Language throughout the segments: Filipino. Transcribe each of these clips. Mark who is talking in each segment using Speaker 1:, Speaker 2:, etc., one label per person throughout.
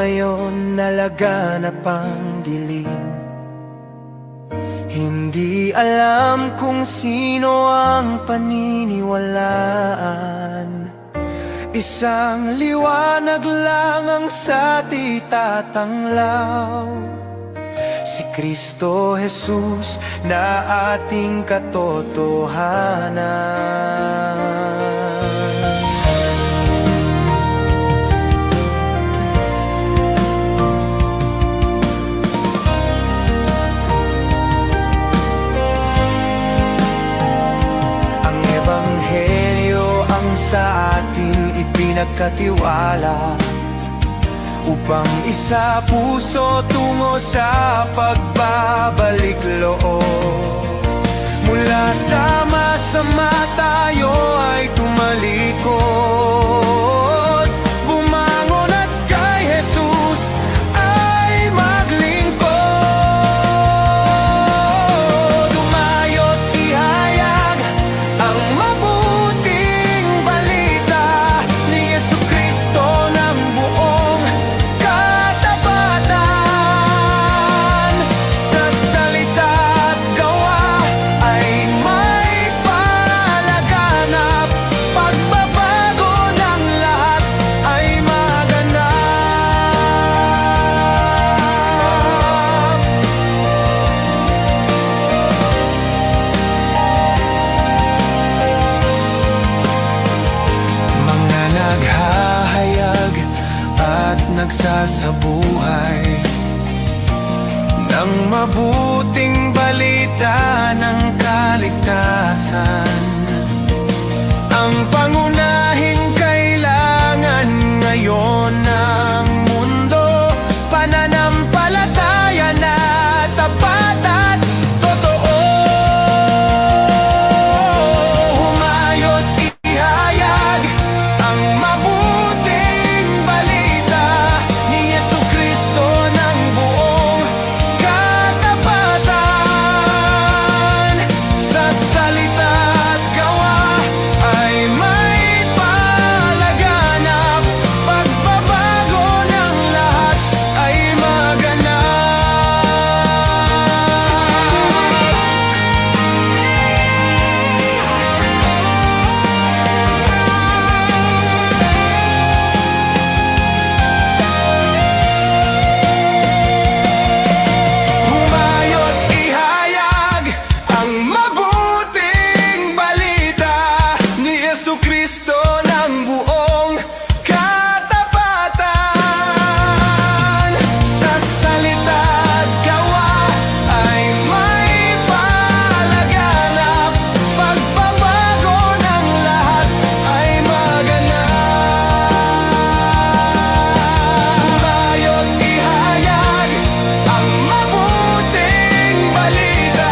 Speaker 1: ngayon nalaganap ang dilim. Hindi alam kung sino ang paniniwalaan. Isang liwanag lang ang sa di tatanglaw, si Kristo Jesus na ating katotohanan. Ang Ebanghelyo ang sa ating ipinagkatiwala, upang isa puso tungo sa pagbabalik loob. Mula sa masama tayo ay tumalikod, bumangon at kay Jesus ay maglingkod. Umayo't ihayag ang mabuting balita ni Jesucristo ng buong katapatan. Sa salita at gawa ay may palaganap, pagbabago ng lahat ay maganap. Mga naghahayag at nagsasabuhay ng mabuting balita ng kaligtasan, ang pangunahing kailangan ngayon ng mundo, pananampalataya na tapat at totoo. Humayo't ihayag ang mabuting balita ni Jesucristo ng buong katapatan. Sa salita at gawa ay may palaganap, pagbabago ng lahat ay maganap. Humayo't ihayag ang mabuting balita ni Jesucristo ng buong katapatan. Sa salita at gawa ay may palaganap, pagbabago ng lahat ay maganap. Humayo't ihayag ang mabuting balita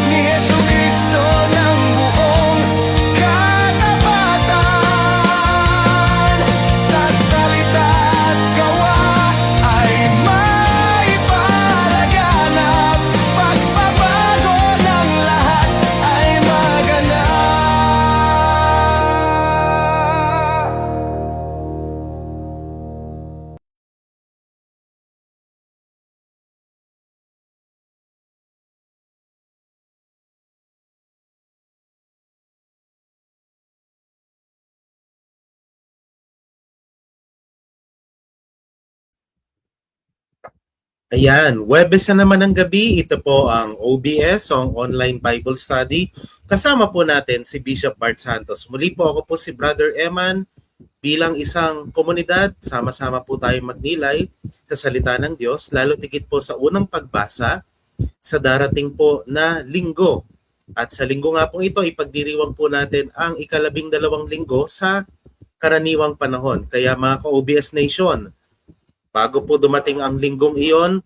Speaker 1: ni Jesucristo ng buong katapatan. Sa salita at gawa ay may palaganap, pagbabago ng lahat ay maganap.
Speaker 2: Ayan, Webes na naman ng gabi. Ito po ang OBS, ang Online Bible Study. Kasama po natin si Bishop Bart Santos. Muli po ako po si Brother Eman. Bilang isang komunidad, sama-sama po tayo magnilay sa salita ng Diyos, lalo tigit po sa unang pagbasa sa darating po na linggo. At sa linggo nga po ito, ipagdiriwang po natin ang ika-12 linggo sa karaniwang panahon. Kaya mga ka-OBS Nation, bago po dumating ang linggong iyon,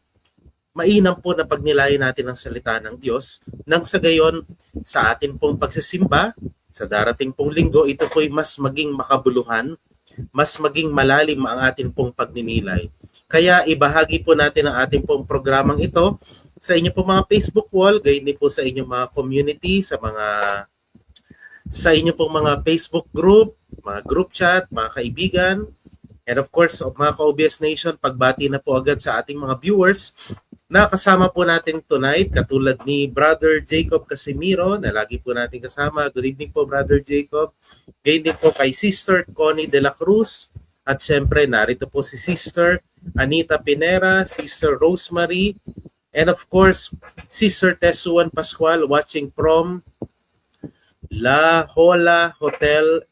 Speaker 2: mainam po na pagnilayan natin ang salita ng Diyos nang sa gayon sa atin pong pagsisimba sa darating pong linggo, ito po'y mas maging makabuluhan, mas maging malalim ang atin pong pagninilay. Kaya ibahagi po natin ang ating pong programang ito sa inyo pong mga Facebook wall, gayon din po sa inyong mga community, sa inyo pong mga Facebook group, mga group chat, mga kaibigan. And of course, mga ka-OBS Nation, pagbati na po agad sa ating mga viewers na kasama po natin tonight, katulad ni Brother Jacob Casimiro, na lagi po natin kasama. Good evening po, Brother Jacob. Gayon din po kay Sister Connie de la Cruz. At syempre, narito po si Sister Anita Pinera, Sister Rosemary, and of course, Sister Tesuan Pascual watching from La Jolla Hotel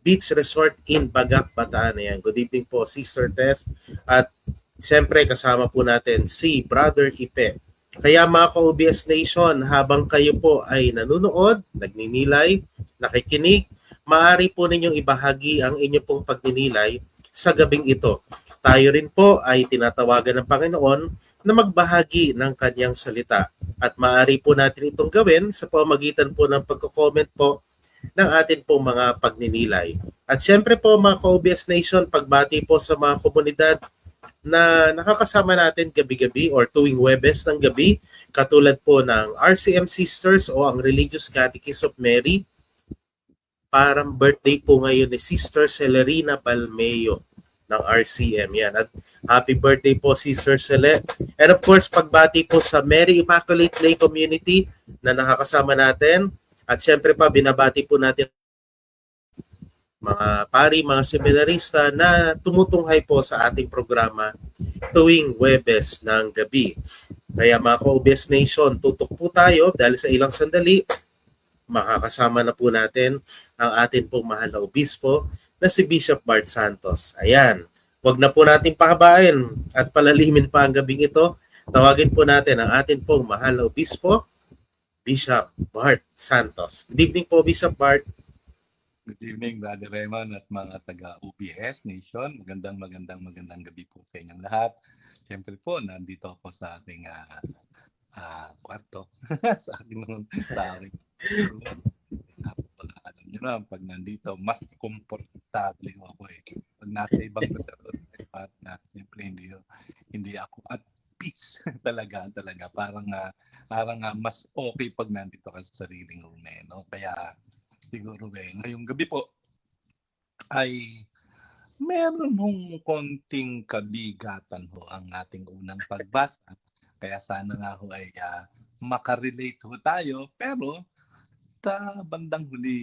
Speaker 2: Beach Resort in Bagac, Bataan. Ayan. Good evening po, Sister Tess. At siyempre, kasama po natin si Brother Ipe. Kaya mga ka-OBS Nation, habang kayo po ay nanonood, nagninilay, nakikinig, maaari po ninyong ibahagi ang inyong pong pagninilay sa gabing ito. Tayo rin po ay tinatawagan ng Panginoon na magbahagi ng kanyang salita. At maaari po natin itong gawin sa pamamagitan po ng pagko-comment po ng atin pong mga pagninilay. At syempre po mga ka-OBS Nation, pagbati po sa mga komunidad na nakakasama natin gabi-gabi or tuwing Huwebes ng gabi, katulad po ng RCM Sisters o ang Religious Catechism of Mary. Parang birthday po ngayon ni Sister Celerina Balmeo ng RCM. Yan. At happy birthday po, Sister Cele. And of course, pagbati po sa Mary Immaculate Lay Community na nakakasama natin. At syempre pa, binabati po natin mga pari, mga seminarista na tumutunghay po sa ating programa tuwing Huwebes ng gabi. Kaya mga ka-OBS Nation, tutok po tayo dahil sa ilang sandali, makakasama na po natin ang atin pong mahal na obispo na si Bishop Bart Santos. Ayan, wag na po natin pahabain at palalimin pa ang gabing ito. Tawagin po natin ang atin pong mahal na obispo, Bishop Bart Santos. Good evening po, Bishop Bart.
Speaker 3: Good evening, Brother Raymond at mga taga-OBS Nation. Magandang gabi po sa inyong lahat. Siyempre po, nandito ako sa ating kwarto. sa aking alam nyo na, pag nandito, mas komportable ako eh. Pag nasa ibang lugar, siyempre hindi ako at peace talaga. Parang mas okay pag nandito ka sa sariling room eh, no? Kaya siguro ngayong gabi po ay meron hong konting kabigatan ho ang ating unang pagbasa. Kaya sana nga ho ay makarelate ho tayo, pero bandang huli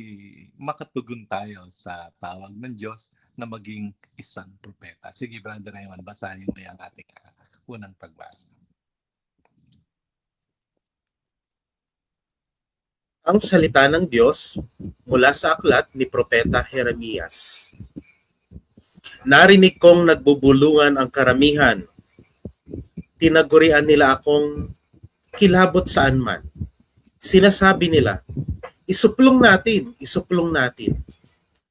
Speaker 3: makatugon tayo sa tawag ng Diyos na maging isang propeta. Sige, Brother Raymond, basahin mo yung ating unang pagbasa.
Speaker 2: Ang salita ng Diyos mula sa aklat ni Propeta Jeremias. Narinig kong nagbubulungan ang karamihan. Tinagurian nila akong kilabot saan man. Sinasabi nila, isuplong natin.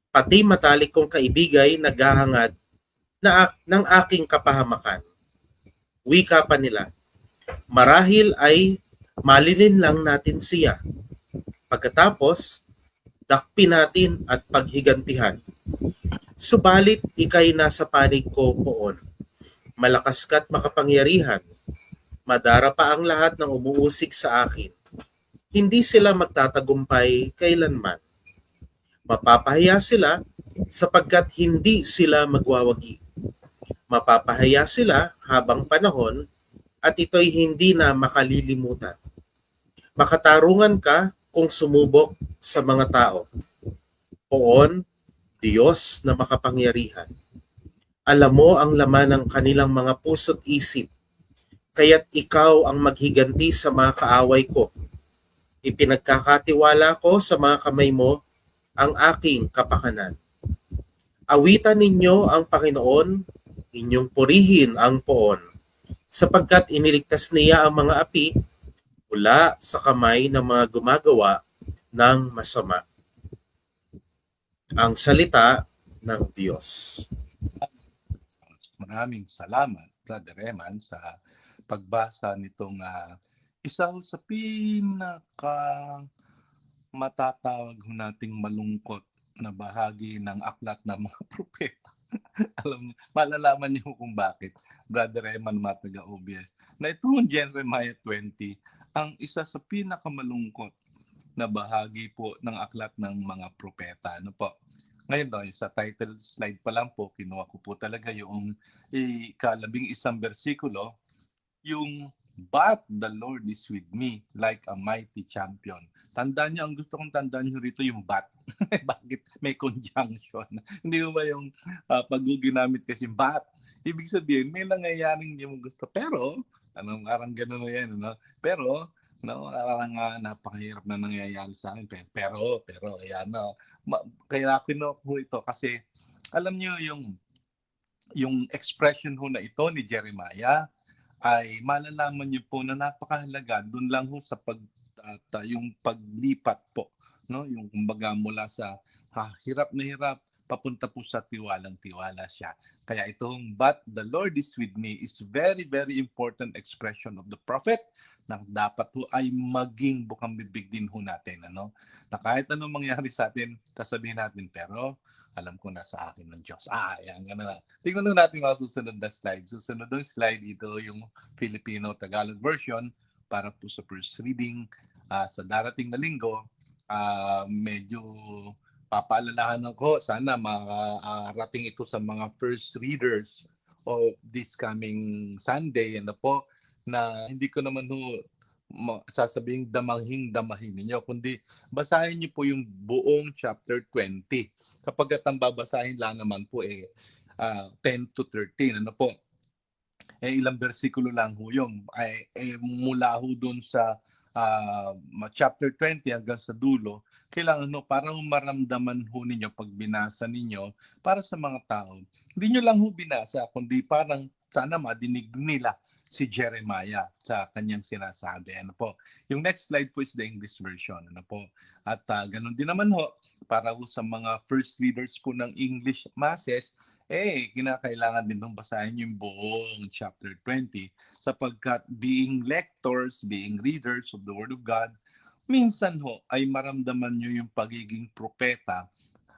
Speaker 2: Pati matalik kong kaibigay naghahangad ng aking kapahamakan. Wika pa nila, marahil ay malilin lang natin siya. Pagkatapos, dakpin natin at paghigantihan. Subalit ikay nasa panig ko poon. Malakas ka't makapangyarihan. Madara pa ang lahat ng umuusig sa akin. Hindi sila magtatagumpay kailanman. Mapapahiya sila sapagkat hindi sila magwawagi. Mapapahiya sila habang panahon at ito'y hindi na makalilimutan. Makatarungan ka kung sumubok sa mga tao. Poon, Diyos na makapangyarihan. Alam mo ang laman ng kanilang mga puso't isip, kaya't ikaw ang maghiganti sa mga kaaway ko. Ipinagkakatiwala ko sa mga kamay mo ang aking kapakanan. Awitan ninyo ang Panginoon, inyong purihin ang poon, sapagkat iniligtas niya ang mga api mula sa kamay ng mga gumagawa ng masama. Ang salita ng Diyos.
Speaker 3: Maraming salamat, Brother Eman, sa pagbasa nitong isa sa pinaka matatawag ho nating malungkot na bahagi ng aklat ng mga propeta. Alam niyo, malalaman niyo kung bakit, Brother Eman, mga taga-OBS, na itong Jeremiah 20 ang isa sa pinakamalungkot na bahagi po ng aklat ng mga propeta. Ano po? Ngayon, no, sa title slide pa lang po, kinuha ko po talaga yung ika-11 versikulo, yung "But the Lord is with me like a mighty champion." Tandaan niyo, ang gusto kong tandaan niyo rito yung but. Bakit may conjunction? Hindi mo ba yung pag ginamit kasi but, ibig sabihin may nangyayaring hindi mo gusto. Pero, parang gano'n yan, no? Pero, no, parang napakahirap na nangyayari sa akin. Pero, ayan, no. Kaya kinuha ko ito kasi alam niyo yung expression ho na ito ni Jeremiah ay malalaman niyo po na napakahalaga doon lang ho sa yung paglipat po, no, yung kumbaga mula sa hirap na hirap papunta po sa tiwalang-tiwala siya. Kaya itong "But the Lord is with me" is very very important expression of the prophet na dapat po ay maging bukang bibig din ho natin, ano, na kahit anong mangyari sa atin, sasabihin natin, pero alam ko na sa akin ng Diyos. Yan, gano'n na. Tingnan natin mga susunod na slide. Susunod na slide, ito yung Filipino-Tagalog version para po sa first reading. Sa darating na linggo, medyo papaalalahanan ko, sana makarating ito sa mga first readers of this coming Sunday, ano po, na hindi ko naman sasabing damahin ninyo, kundi basahin niyo po yung buong chapter 20. Kapag ang babasahin lang naman po 10 to 13, ano po, ilang bersikulo lang ho yun. Mula ho dun sa chapter 20 hanggang sa dulo, kailangan parang maramdaman ho ninyo pag binasa ninyo para sa mga tao. Hindi nyo lang ho binasa, kundi parang sana madinig nila si Jeremiah sa kanyang sinasabi. Ano po? Yung next slide po is the English version. Ano po? At ganun din naman ho, para ho sa mga first readers po ng English masses, kinakailangan din nung basahin yung buong chapter 20 sapagkat being lectors, being readers of the Word of God, minsan ho ay maramdaman nyo yung pagiging propeta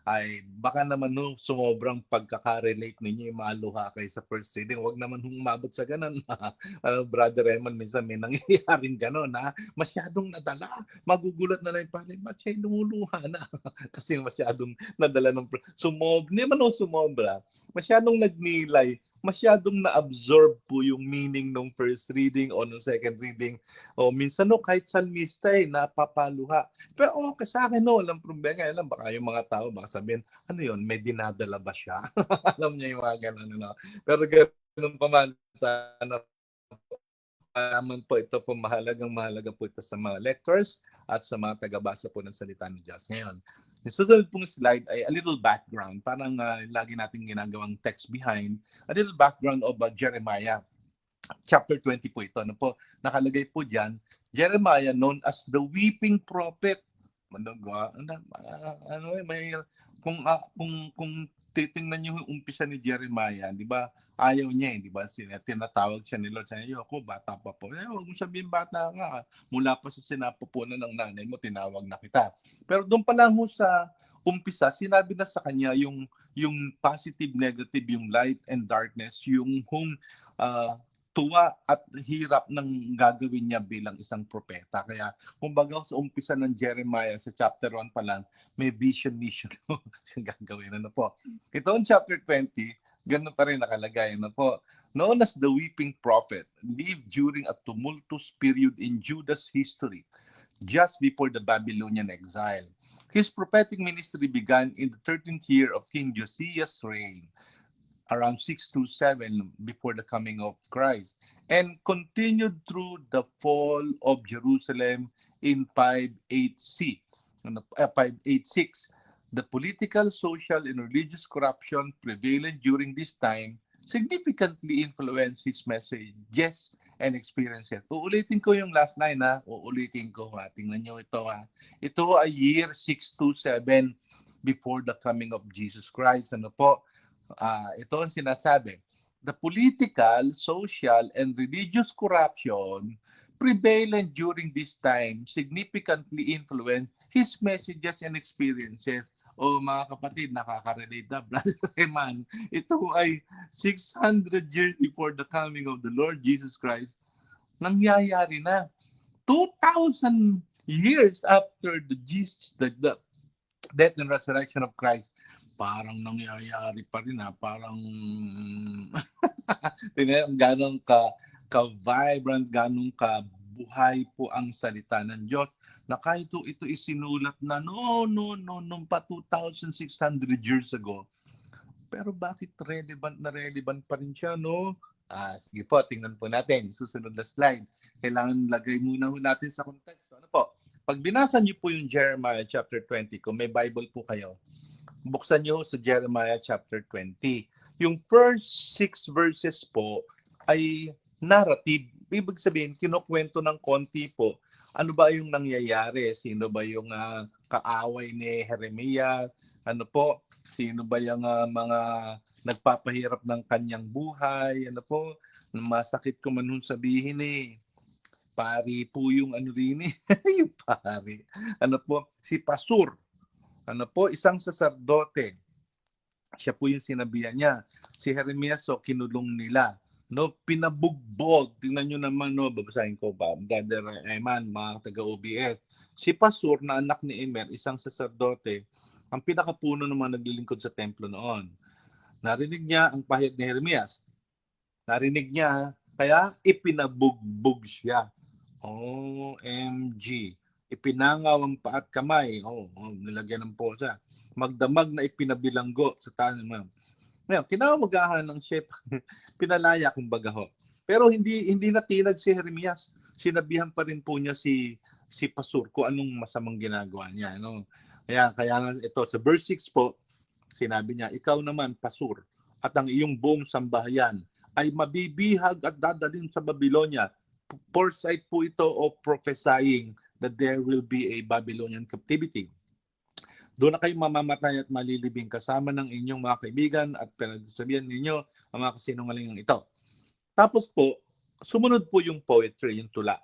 Speaker 3: ay baka naman sumobrang pagkaka-relate ninyo yung maluha kayo sa first reading. Huwag naman umabot sa ganun. Brother Raymond, minsan may nangyayaring ganun, masyadong nadala. Magugulat na lang yung pare, ba't siya lumuluha na? Kasi masyadong nadala ng hindi man sumobra. Masyadong nagnilay, masyadong na-absorb po yung meaning ng first reading o ng second reading. O minsan kahit salmista napapaluha. Pero okay sa akin walang problema. Alam, baka yung mga tao baka sabihin, ano yun, may dinadala ba siya? Alam niya yung mga ganun. Pero ganun pa man, sana po ito po mahalaga po ito sa mga lectors at sa mga tagabasa po ng salita ng Diyos. Ngayon, yung susunod pong slide ay a little background. Parang lagi natin ginagawang text behind. A little background of Jeremiah. Chapter 20 po ito. Ano po? Nakalagay po dyan, Jeremiah known as the weeping prophet. Kung titingnan niyo yung umpisa ni Jeremiah, di ba? Ayaw niya, di ba? Tinatawag siya ni Lord. Sabi niya, ako, bata pa po. Huwag mo sabihin bata nga. Mula pa sa sinapupunan ng nanay mo, tinawag na kita. Pero doon pa lang sa umpisa, sinabi na sa kanya yung positive, negative, yung light and darkness, yung tuwa at hirap ng gagawin niya bilang isang propeta. Kaya kumbaga sa umpisa ng Jeremiah sa chapter 1 pa lang, may vision mission yung gagawin. Ano po? Ito ang chapter 20, ganun pa rin nakalagay. Ano po? Known as the weeping prophet, lived during a tumultuous period in Judah's history, just before the Babylonian exile. His prophetic ministry began in the 13th year of King Josiah's reign, around 627 before the coming of Christ, and continued through the fall of Jerusalem in 586. The political, social, and religious corruption prevalent during this time significantly influenced his messages and experiences. Uulitin ko yung last line uulitin ko tingnan nyo ito Ito ay year 627 before the coming of Jesus Christ. Ano po? Ito ang sinasabi. The political, social, and religious corruption prevalent during this time significantly influenced his messages and experiences. Mga kapatid, nakaka-relate na, Brother Eman, ito ay 600 years before the coming of the Lord Jesus Christ. Nangyayari na. 2,000 years after the death and resurrection of Christ, parang nangyayari pa rin parang tingnan ganong ka-vibrant, ganong ka-buhay po ang salita ng Diyos na kahit ito isinulat na noong pa 2,600 years ago. Pero bakit relevant pa rin siya, no? Sige po, tingnan po natin. Susunod na slide. Kailangan lagay muna natin sa context. Ano po? Pag binasa niyo po yung Jeremiah chapter 20, kung may Bible po kayo, buksan niyo sa Jeremiah chapter 20. Yung first 6 verses po ay narrative. Ibig sabihin, kinukwento ng konti po. Ano ba yung nangyayari? Sino ba yung kaaway ni Jeremiah? Ano po? Sino ba yung mga nagpapahirap ng kanyang buhay? Ano po? Masakit ko man sabihin pari po yung yung pari. Ano po? Si Pasur. Ano po? Isang saserdote. Siya po yung sinabihan niya. Si Jeremiah kinulong nila. No, pinabugbog. Tingnan nyo naman, babasahin ko ba? Brother Eman, mga taga-OBS. Si Pasur na anak ni Emer, isang saserdote, ang pinakapuno ng mga naglilingkod sa templo noon. Narinig niya ang pahayag ni Jeremias. Narinig niya, kaya ipinabugbog siya. OMG. Ipinangaw ang paa at kamay. Nilagyan ng posa. Magdamag na ipinabilanggo sa tanan. Ngayon, kinamagahan ng chef, pinalaya kumbaga ho. Pero hindi natinag si Jeremias. Sinabihan pa rin po niya si Pasur kung anong masamang ginagawa niya. No? Kaya nga ito, sa verse 6 po, sinabi niya, ikaw naman, Pasur, at ang iyong buong sambahayan ay mabibihag at dadalhin sa Babylonia. Foresight po ito of prophesying that there will be a Babylonian captivity. Doon na kayo mamamatay at malilibing kasama ng inyong mga kaibigan at pinagsabihan ninyo ang mga kasinungalingang ito. Tapos po, sumunod po yung poetry, yung tula.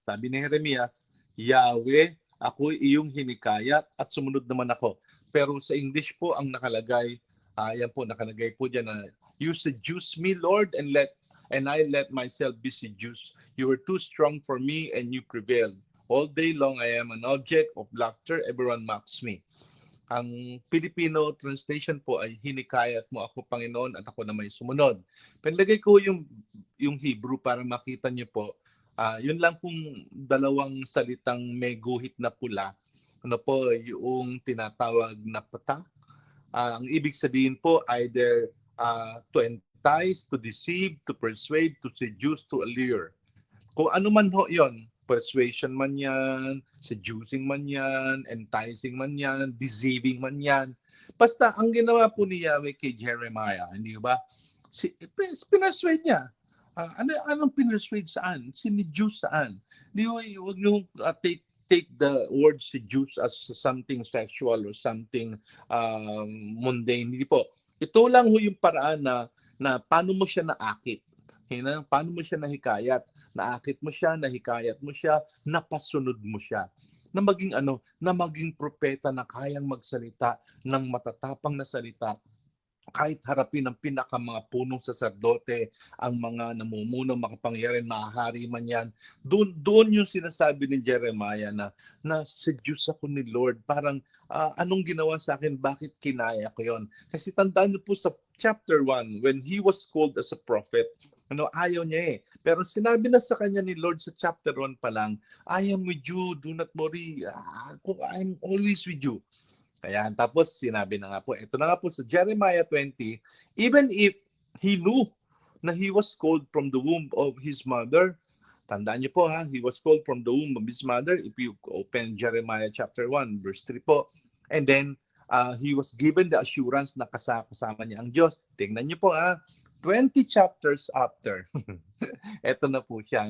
Speaker 3: Sabi ni Jeremias, Yahweh, ako'y iyong hinikayat at sumunod naman ako. Pero sa English po ang nakalagay, nakalagay po dyan na, you seduce me, Lord, and I let myself be seduced. You are too strong for me and you prevailed. All day long I am an object of laughter, everyone mocks me. Ang Filipino translation po ay hinikayat mo ako, Panginoon, at ako na may sumunod. Pinlagay ko yung Hebrew para makita niyo po. Yun lang pong dalawang salitang may guhit na pula. Ano po, yung tinatawag na pata. Ang ibig sabihin po, either to entice, to deceive, to persuade, to seduce, to allure. Kung ano man ho yun, persuasion man yan, seducing man yan, enticing man yan, deceiving man yan. Basta ang ginawa po ni Yahweh kay Jeremiah, hindi ba? Pinaswade niya. Anong pinaswade saan? Sineduce saan? Huwag nyo take the word seduce as something sexual or something mundane. Hindi po. Ito lang ho yung paraan na paano mo siya naakit. Paano mo siya nahikayat? Naakit mo siya, nahikayat mo siya, napasunod mo siya. Na maging propeta na kayang magsalita ng matatapang na salita kahit harapin ang mga punong saserdote, ang mga namumuno, makapangyarihan, mahahari man yan. Doon yung sinasabi ni Jeremiah na seduce ako ni Lord. Parang anong ginawa sa akin, bakit kinaya ko yon? Kasi tandaan niyo po sa chapter 1, when he was called as a prophet, ayaw niya Pero sinabi na sa kanya ni Lord sa chapter 1 pa lang, I am with you, do not worry, I'm always with you. Kaya tapos sinabi na nga po, ito na nga po sa Jeremiah 20, even if he knew na he was called from the womb of his mother, tandaan niyo po he was called from the womb of his mother, if you open Jeremiah chapter 1, verse 3 po, and then he was given the assurance na kasama niya ang Diyos. Tingnan niyo po 20 chapters after, ito na po siya,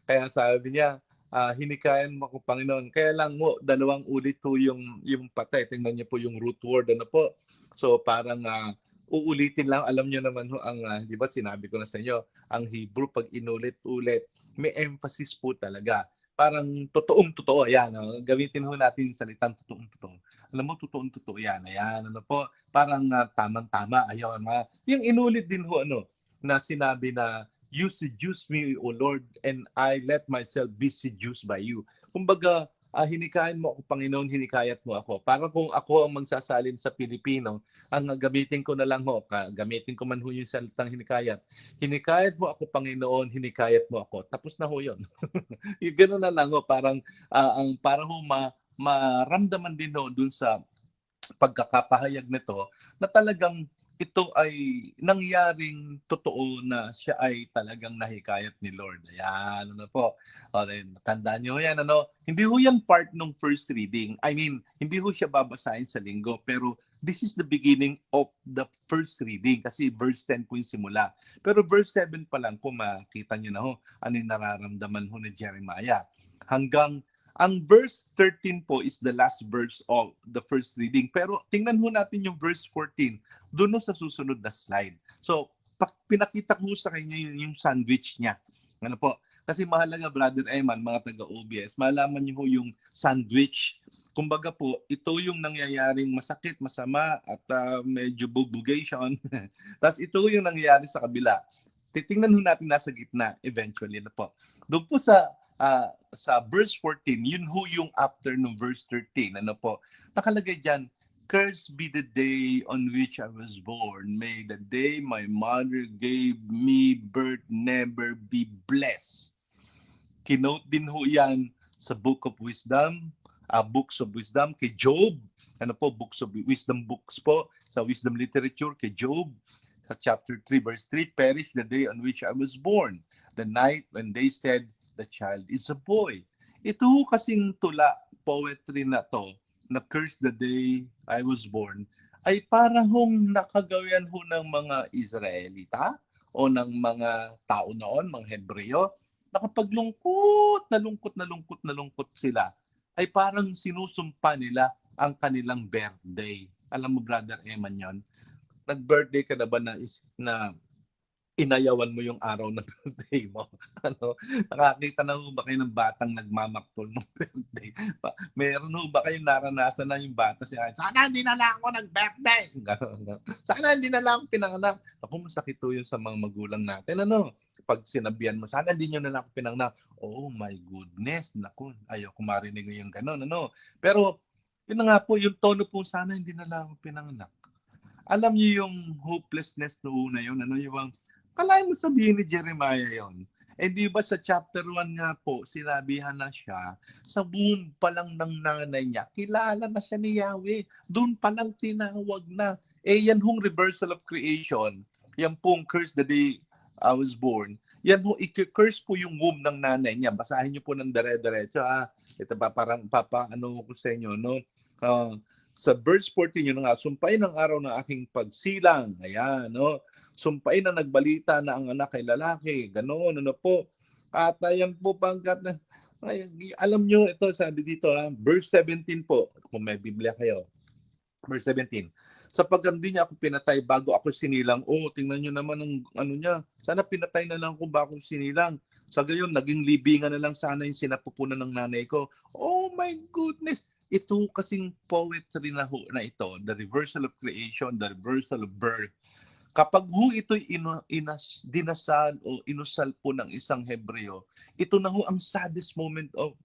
Speaker 3: Kaya sabi niya, hinikayan mo ako, Panginoon. Kaya lang dalawang ulit po yung patay. Tingnan niyo po yung root word, So parang uulitin lang. Alam niyo naman ang, di ba sinabi ko na sa inyo, ang Hebrew pag inulit-ulit, may emphasis po talaga. Parang totoong-totoo. Yan, gamitin natin yung salitang totoong-totoo. Alam mo, totoong-totoo yan. Ayan, parang tamang-tama. Ayun, yung inulit din na sinabi na, you seduce me, O Lord, and I let myself be seduced by you. Kumbaga, hinikayan mo ako, Panginoon, hinikayat mo ako. Para kung ako ang magsasalin sa Pilipino, ang gamitin ko na lang ho, gamitin ko man ho yung salitang hinikayat. Hinikayat mo ako, Panginoon, hinikayat mo ako. Tapos na ho yun. Yung gano'n na lang ho, parang para ho maramdaman din ho dun sa pagkakapahayag nito na talagang ito ay nangyaring totoo na siya ay talagang nahikayat ni Lord. Ayan, ano po. O, tandaan nyo yan, ano. Hindi ho yan part ng first reading. I mean, hindi ho siya babasahin sa linggo. Pero this is the beginning of the first reading kasi verse 10 po yung simula. Pero verse 7 pa lang po makita nyo na ho ano yung nararamdaman ho ni Jeremiah. Hanggang ang verse 13 po is the last verse of the first reading. Pero tingnan ho natin yung verse 14 doon sa susunod na slide. So, pinakita ko sa kanya yung sandwich niya. Ano po? Kasi mahalaga, Brother Eman, mga taga-OBS, malaman niyo ho yung sandwich. Kumbaga po, ito yung nangyayaring masakit, masama, at medyo bubugation. Tapos ito yung nangyayari sa kabila. Titingnan ho natin nasa gitna eventually na po. Doon po sa verse 14, yun ho yung after ng verse 13. Ano po? Nakalagay dyan, "Cursed be the day on which I was born. May the day my mother gave me birth never be blessed." Kinote din ho yan sa Book of Wisdom, Books of Wisdom kay Job. Ano po? Books of Wisdom books po sa Wisdom Literature kay Job. Sa chapter 3 verse 3, "Perish the day on which I was born, the night when they said, the child is a boy." Ito kasing tula, poetry na to, na "Curse the day I was born," ay para hong nakagawian ho ng mga Israelita o ng mga tao noon, mga Hebreo, na kapag lungkot sila, ay parang sinusumpa nila ang kanilang birthday. Alam mo, Brother Eman, yon? Nag-birthday ka na ba na inayawan mo yung araw ng birthday mo? Ano, nakakita na ho ba kayo ng batang nagmamaktol ng birthday? Meron ho ba kayong naranasan na yung bata siya, "Sana hindi na lang ako nag-birthday." "Sana hindi na lang ako pinanganak." Ako, masakit ho yun sa mga magulang natin. Ano? Pag sinabihan mo, "Sana hindi nyo na lang ako pinanganak." Oh my goodness, naku, ayaw ko marinig yung gano'n. Ano? Pero, yun na nga po, yung tono po, "Sana hindi na lang ako pinanganak." Alam niyo yung hopelessness noon na yun, ano, yung kalahin mo sabihin ni Jeremiah yon. Eh di ba sa chapter 1 nga po, sinabihan na siya, sa womb pa lang ng nanay niya, kilala na siya ni Yahweh. Doon pa lang tinawag na. Eh yan hong reversal of creation. Yan pong "curse the day I was born." Yan ho, i-curse po yung womb ng nanay niya. Basahin niyo po ng dire-diretso. Ito ba, parang papaano ko sa inyo, no? Sa verse 14, yun nga, "Sumpain ang araw ng aking pagsilang." Ayan, no? Sumpain na nagbalita na ang anak ay lalaki. Ganoon, ano po. At ayan po, pangkat na, alam nyo, ito sabi dito, verse 17 po, kung may Biblia kayo. Verse 17. "Sapagkat hindi niya ako pinatay bago ako sinilang." Oh, tingnan nyo naman ang ano niya. Sana pinatay na lang ko bago sinilang. Sa gayon, naging libingan na lang sana yung sinapupunan ng nanay ko. Oh my goodness. Ito kasing poetry na ito, the reversal of creation, the reversal of birth. Kapag ito'y dinasal o inusal po ng isang Hebreo, ito na ho ang saddest moment of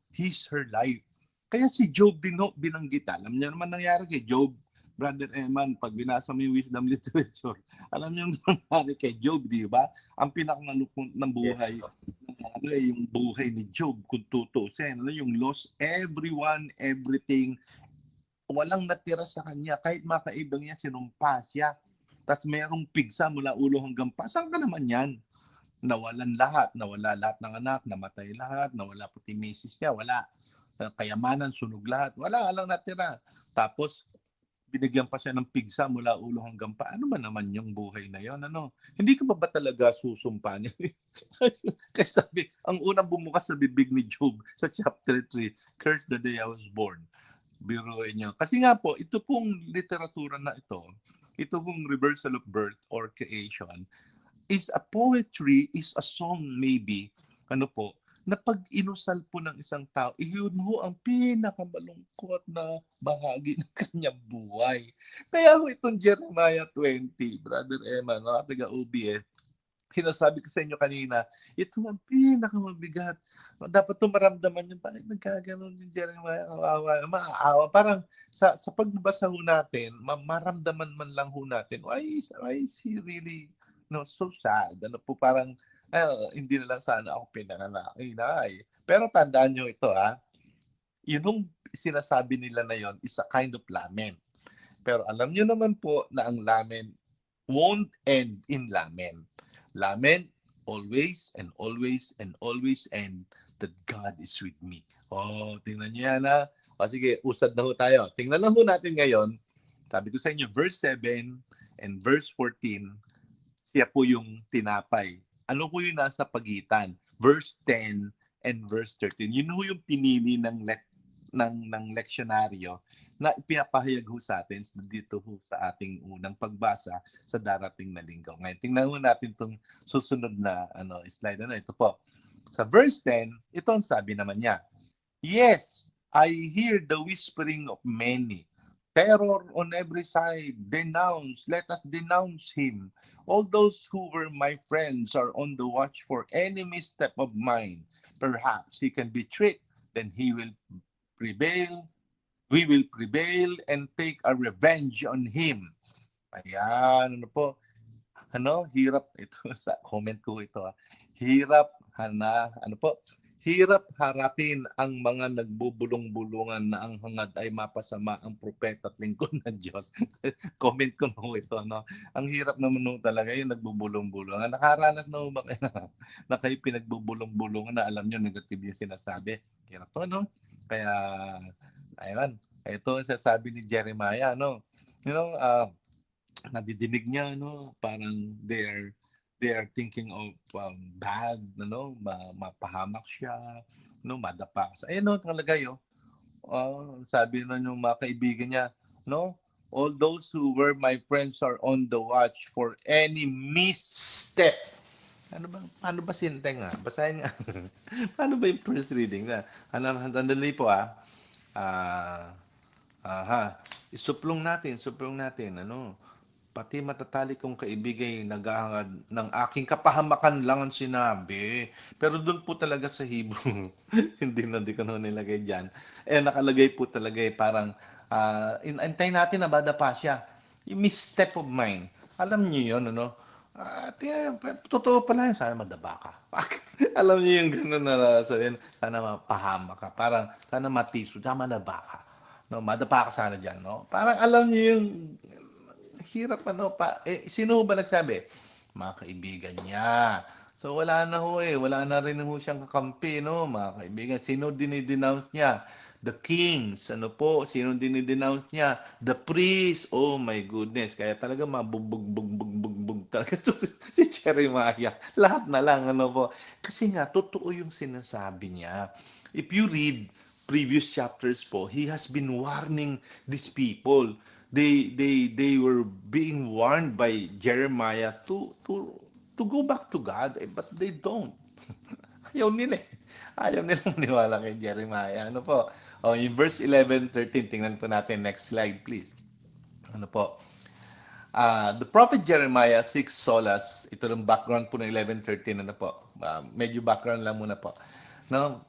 Speaker 3: her life. Kaya si Job din ho binanggit. Alam niyo naman nangyari kay Job, Brother Eman, pag binasa mo yung Wisdom Literature, alam niyo nangyari kay Job, di ba? Ang pinakamalungkot ng buhay, yes, yung buhay ni Job, kung tutusin, yung lost everyone, everything, walang natira sa kanya, kahit makaibang niya, sinumpa siya. Tapos merong pigsa mula ulo hanggang paa. Saan ka naman yan? Nawala lahat ng anak, namatay lahat, nawala pati misis niya, wala. Kayamanan, sunog lahat, wala lang natira. Tapos, binigyan pa siya ng pigsa mula ulo hanggang paa. Ano ba naman yung buhay na yon? Ano? Hindi ka ba talaga susumpa niya? Kasi sabi, ang unang bumukas sa bibig ni Job sa chapter 3, "Curse the day I was born." Biruin niyo. Kasi nga po, ito pong literatura na ito pong reversal of birth or creation, is a poetry, is a song maybe, ano po, na pag inusal po ng isang tao, iyon ho ang pinakamalungkot na bahagi ng kanyang buhay. Kaya ho itong Jeremiah 20, Brother Emma, mga taga-OBS, sinasabi ko sa inyo kanina, ito ang pinakamabigat. Dapat ito maramdaman nyo, bakit nagkaganon si Jeremiah? Kawawa, maaawa. Parang sa pagbabasa ho natin, maramdaman man lang ho natin, why is he really so sad? Ano po, parang hindi na lang sana ako pinanganak. Pero tandaan nyo ito, yun sinasabi nila na yon is a kind of lament. Pero alam nyo naman po na ang lament won't end in lament. Lament always and always and always end that God is with me. Tingnan nyo yan sige, usad na ho tayo. Tingnan lang ho natin ngayon. Sabi ko sa inyo, verse 7 and verse 14, siya po yung tinapay. Ano po yung nasa pagitan? Verse 10 and verse 13. Yun ho yung pinili ng leksyonaryo na ipinapahayag ho sa atin dito ho sa ating unang pagbasa sa darating na linggo. Ngayon, tingnan ho natin itong susunod na slide. Ito po. Sa verse 10, ito ang sabi naman niya, yes, I hear the whispering of many. Terror on every side. Denounce. Let us denounce him. All those who were my friends are on the watch for any misstep of mine. Perhaps he can be tricked. Then he will prevail. We will prevail and take a revenge on him. Ayan, hirap. Ito sa comment ko ito. Hirap, hirap harapin ang mga nagbubulong-bulungan na ang hangad ay mapasama ang propeta at lingkod ng Diyos. Comment ko ito. Ang hirap naman talaga yung nagbubulong-bulungan. Nakaranas na ba kayo na kayo pinagbubulong-bulungan na alam nyo negative yung sinasabi? Hirap to, Kaya, ayun. Ito ang sasabi ni Jeremiah, nadidinig niya, parang they are thinking of bad, mapahamak siya, madapa sa. Nakalagay, sabi na yung mga kaibigan niya, all those who were my friends are on the watch for any misstep. Paano ba sinteng Basahin nga. Paano ba yung first reading na? Handali po Isuplong natin, pati matatalik kong kaibigay naghahangad ng aking kapahamakan lang ang sinabi. Pero doon po talaga sa Hebrew, hindi ko nilagay dyan. Nakalagay po talaga parang, intay natin na bada pa siya. Yung misstep of mine. Alam niyo yun, totoo pala yun, sana madaba ka. Alam niyo yung gano'n na sabihin, sana mapahama ka. Parang, sana matiso, sana madaba ka. Madapa ka sana dyan, Parang alam niyo yung hirap, sino ba nagsabi? Mga kaibigan niya. So, wala na wala na rin siyang kakampi, mga kaibigan. Sino dinidenounce niya? The kings, sino dinidenounce niya? The priests, oh my goodness. Kaya talaga mabugbog talaga si Jeremiah. Lahat na lang, Kasi nga, totoo yung sinasabi niya. If you read previous chapters po, he has been warning these people. They were being warned by Jeremiah to go back to God, but they don't. Ayaw nila. Ayaw nilang maniwala kay Jeremiah. In verse 11-13, tingnan po natin. Next slide, please. The prophet Jeremiah seeks solace. Ito yung background po ng 11-13. Medyo background lang muna po. Now,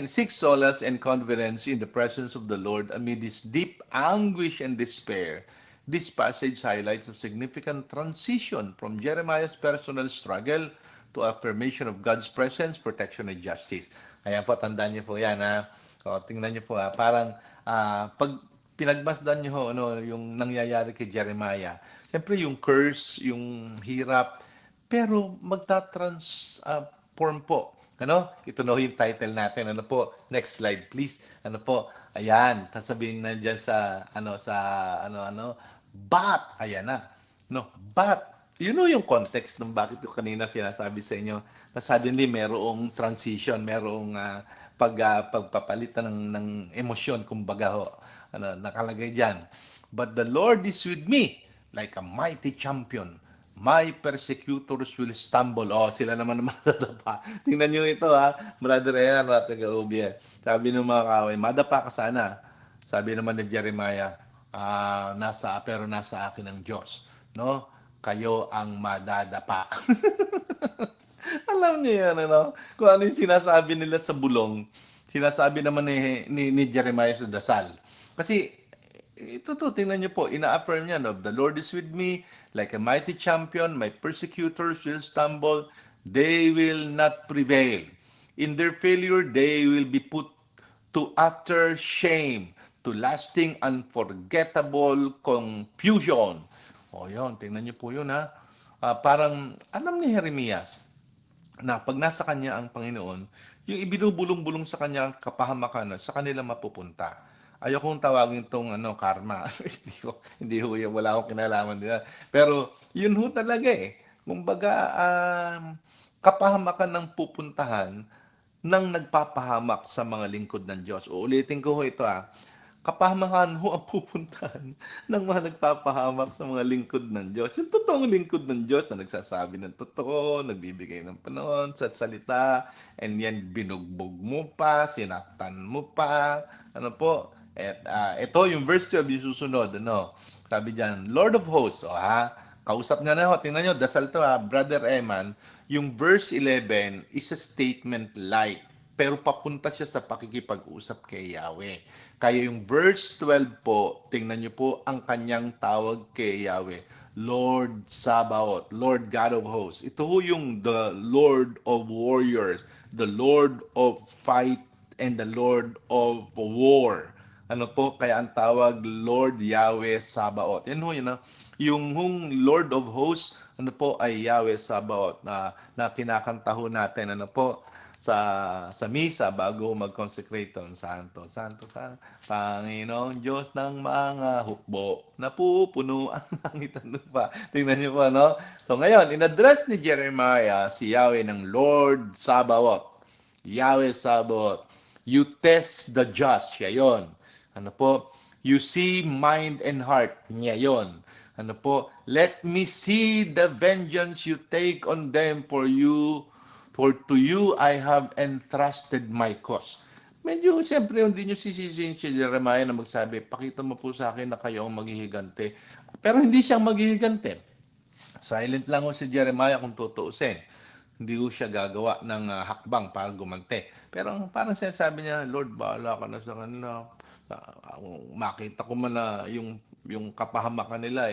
Speaker 3: seek solace and confidence in the presence of the Lord amid this deep anguish and despair. This passage highlights a significant transition from Jeremiah's personal struggle to affirmation of God's presence, protection, and justice. Ayan po, tandaan niyo po yan. Tingnan niyo po. Parang pag pinagmasdan niyo yung nangyayari kay Jeremiah, siyempre yung curse, yung hirap, pero magta-transform po. Ito yung title natin. Next slide, please. Ayan. Sasabihin na dyan but, ayan na. But, yung context ng bakit ko kanina sinasabi sa inyo na suddenly merong transition, merong pagpapalitan ng emosyon, kumbaga nakalagay dyan. But the Lord is with me like a mighty champion. My persecutors will stumble. Sila naman madadapa. Tingnan nyo ito, Brother Ayan, taga-OBN. Sabi ng mga kaway, madapa ka sana. Sabi naman ni Jeremiah, nasa akin ang Diyos. kayo ang madadapa. Alam niyo yan, ano? Kung ano yung sinasabi nila sa bulong, sinasabi naman ni Jeremiah sa dasal. Kasi, ito to, tingnan niyo po, ina-affirm niya, no? The Lord is with me, like a mighty champion, my persecutors will stumble, they will not prevail. In their failure, they will be put to utter shame, to lasting unforgettable confusion. O yun, tingnan niyo po yun ha. Parang alam ni Jeremias na pag nasa kanya ang Panginoon, yung ibinubulong-bulong sa kanya ang kapahamakan sa kanila mapupunta. Ayokong tawagin tong karma. hindi ho, wala akong kinalaman nila. Pero yun ho talaga eh. Kumbaga, kapahamakan ng pupuntahan ng nagpapahamak sa mga lingkod ng Diyos. Uulitin ko ho ito kapahamakan ho ang pupuntahan ng mga nagpapahamak sa mga lingkod ng Diyos. Yung totoong lingkod ng Diyos na nagsasabi ng totoo, nagbibigay ng panahon sa salita, and yan binugbog mo pa, sinaktan mo pa, ano po. At ito yung verse 12 yung susunod, sabi diyan, Lord of Hosts, kausap niya na ho, tingnan nyo, dasal to Brother Eman, yung verse 11 is a statement like, pero papunta siya sa pakikipag-usap kay Yahweh. Kaya yung verse 12 po, tingnan nyo po ang kanyang tawag kay Yahweh. Lord Sabaoth, Lord God of Hosts. Ito ho yung the Lord of Warriors, the Lord of Fight, and the Lord of War. Ano po, kaya ang tawag Lord Yahweh Sabaoth. Yan ho yun yung Lord of Hosts, ano po ay Yahweh Sabaoth na kinakanta ho natin, ano po, sa misa bago mag-consecrate on Santo, Santo, Panginoong Diyos ng mga hukbo, napupuno ang langit at lupa. Tingnan niyo po, So ngayon, in-address ni Jeremiah si Yahweh ng Lord Sabaoth. Yahweh Sabaoth. You test the just. Siya yun. Ano po? You see mind and heart. Niya yun. Ano po? Let me see the vengeance you take on them for to you I have entrusted my cause. Medyo, siyempre, hindi nyo sisisihin si Jeremiah na magsabi, pakita mo po sa akin na kayo ang maghihigante. Pero hindi siyang maghihigante. Silent lang ho si Jeremiah kung tutuusin. Hindi ho siya gagawa ng hakbang para gumante. Pero parang sinasabi niya, Lord, bahala ka na sa kanila. Makita ko man na yung kapahamakan nila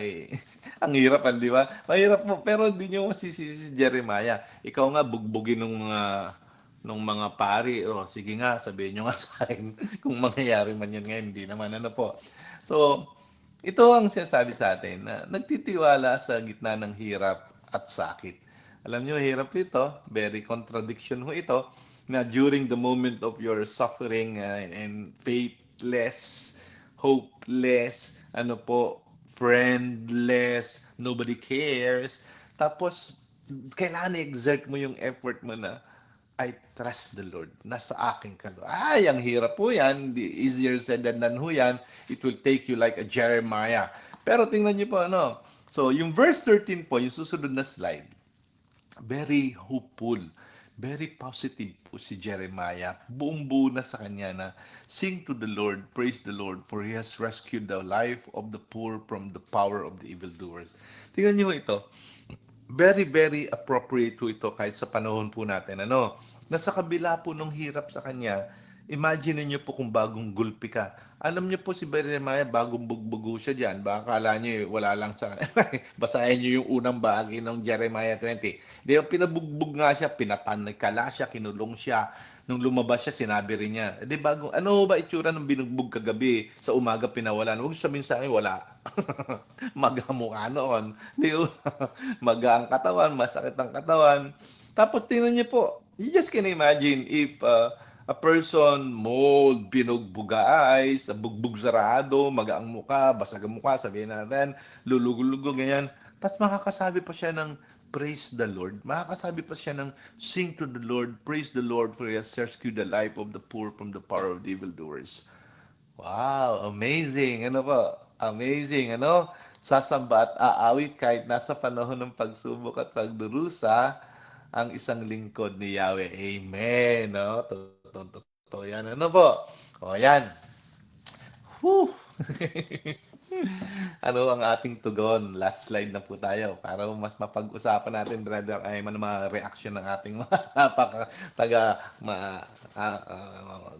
Speaker 3: ang hirap, di ba? Mahirap po, pero hindi nyo masisisi si Jeremiah. Ikaw nga bugbugin nung mga pari. Sige nga, sabihin nyo nga sa akin kung mangyayari man yan ngayon, hindi naman po. So, ito ang sinasabi sa atin na nagtitiwala sa gitna ng hirap at sakit. Alam nyo, hirap ito, very contradiction ho ito, na during the moment of your suffering and faithless, hopeless, friendless, nobody cares. Tapos, kailangan i-exert mo yung effort mo na, I trust the Lord. Nasa akin ka. Ang hirap po yan. Easier said than done ho yan. It will take you like a Jeremiah. Pero tingnan niyo po, So, yung verse 13 po, yung susunod na slide, very hopeful. Very positive po si Jeremiah. Buong-buo na sa kanya na sing to the Lord, praise the Lord, for He has rescued the life of the poor from the power of the evildoers. Tingnan niyo ito. Very, very appropriate po ito kahit sa panahon po natin. Nasa kabila po nung hirap sa kanya, imagine niyo po kung bagong gulpi ka. Alam niyo po si Jeremiah, bagong bugbugo siya dyan. Baka akala niyo wala lang sa... Basahin niyo yung unang bahagi ng Jeremiah 20. Di ba, pinabugbog nga siya, pinapanikala siya, kinulong siya. Nung lumabas siya, sinabi rin niya, ano ba itsura ng binugbog kagabi? Sa umaga pinawalan. Huwag sabihin sa akin, wala. Maga mukha noon. Maga ang katawan, masakit ang katawan. Tapos tingnan niyo po, you just can imagine if a person mold, binugbuga eyes, bugbog sarado, maga ang mukha, basag ang mukha, sabihin natin, lulugo-lugo, ganyan. Tapos makakasabi pa siya ng praise the Lord. Makakasabi pa siya ng sing to the Lord, praise the Lord for He has rescued the life of the poor from the power of the evildoers. Wow, amazing. Amazing, Sasamba at aawit kahit nasa panahon ng pagsubok at pagdurusa ang isang lingkod ni Yahweh. Amen, Totoo yan. O yan. Whew. Ano ang ating tugon? Last slide na po tayo para mas mapag-usapan natin, Brother Ayman, ang mga reaction ng ating mga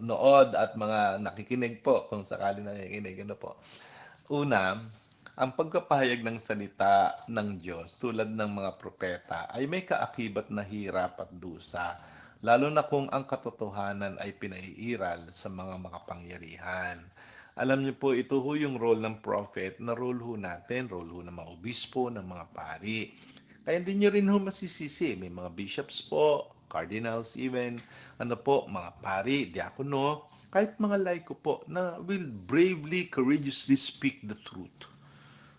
Speaker 3: nood at mga nakikinig po kung sakali nakikinig. Ano po? Una, ang pagpapahayag ng salita ng Diyos tulad ng mga propeta ay may kaakibat na hirap at dusa, lalo na kung ang katotohanan ay pinaiiral sa mga makapangyarihan. Alam niyo po, ito ho yung role ng prophet na role ho natin, role ho ng mga obispo, ng mga pari. Kaya hindi nyo rin ho masisisi. May mga bishops po, cardinals even, ano po, mga pari, diakono, kahit mga laiko po na will bravely, courageously speak the truth.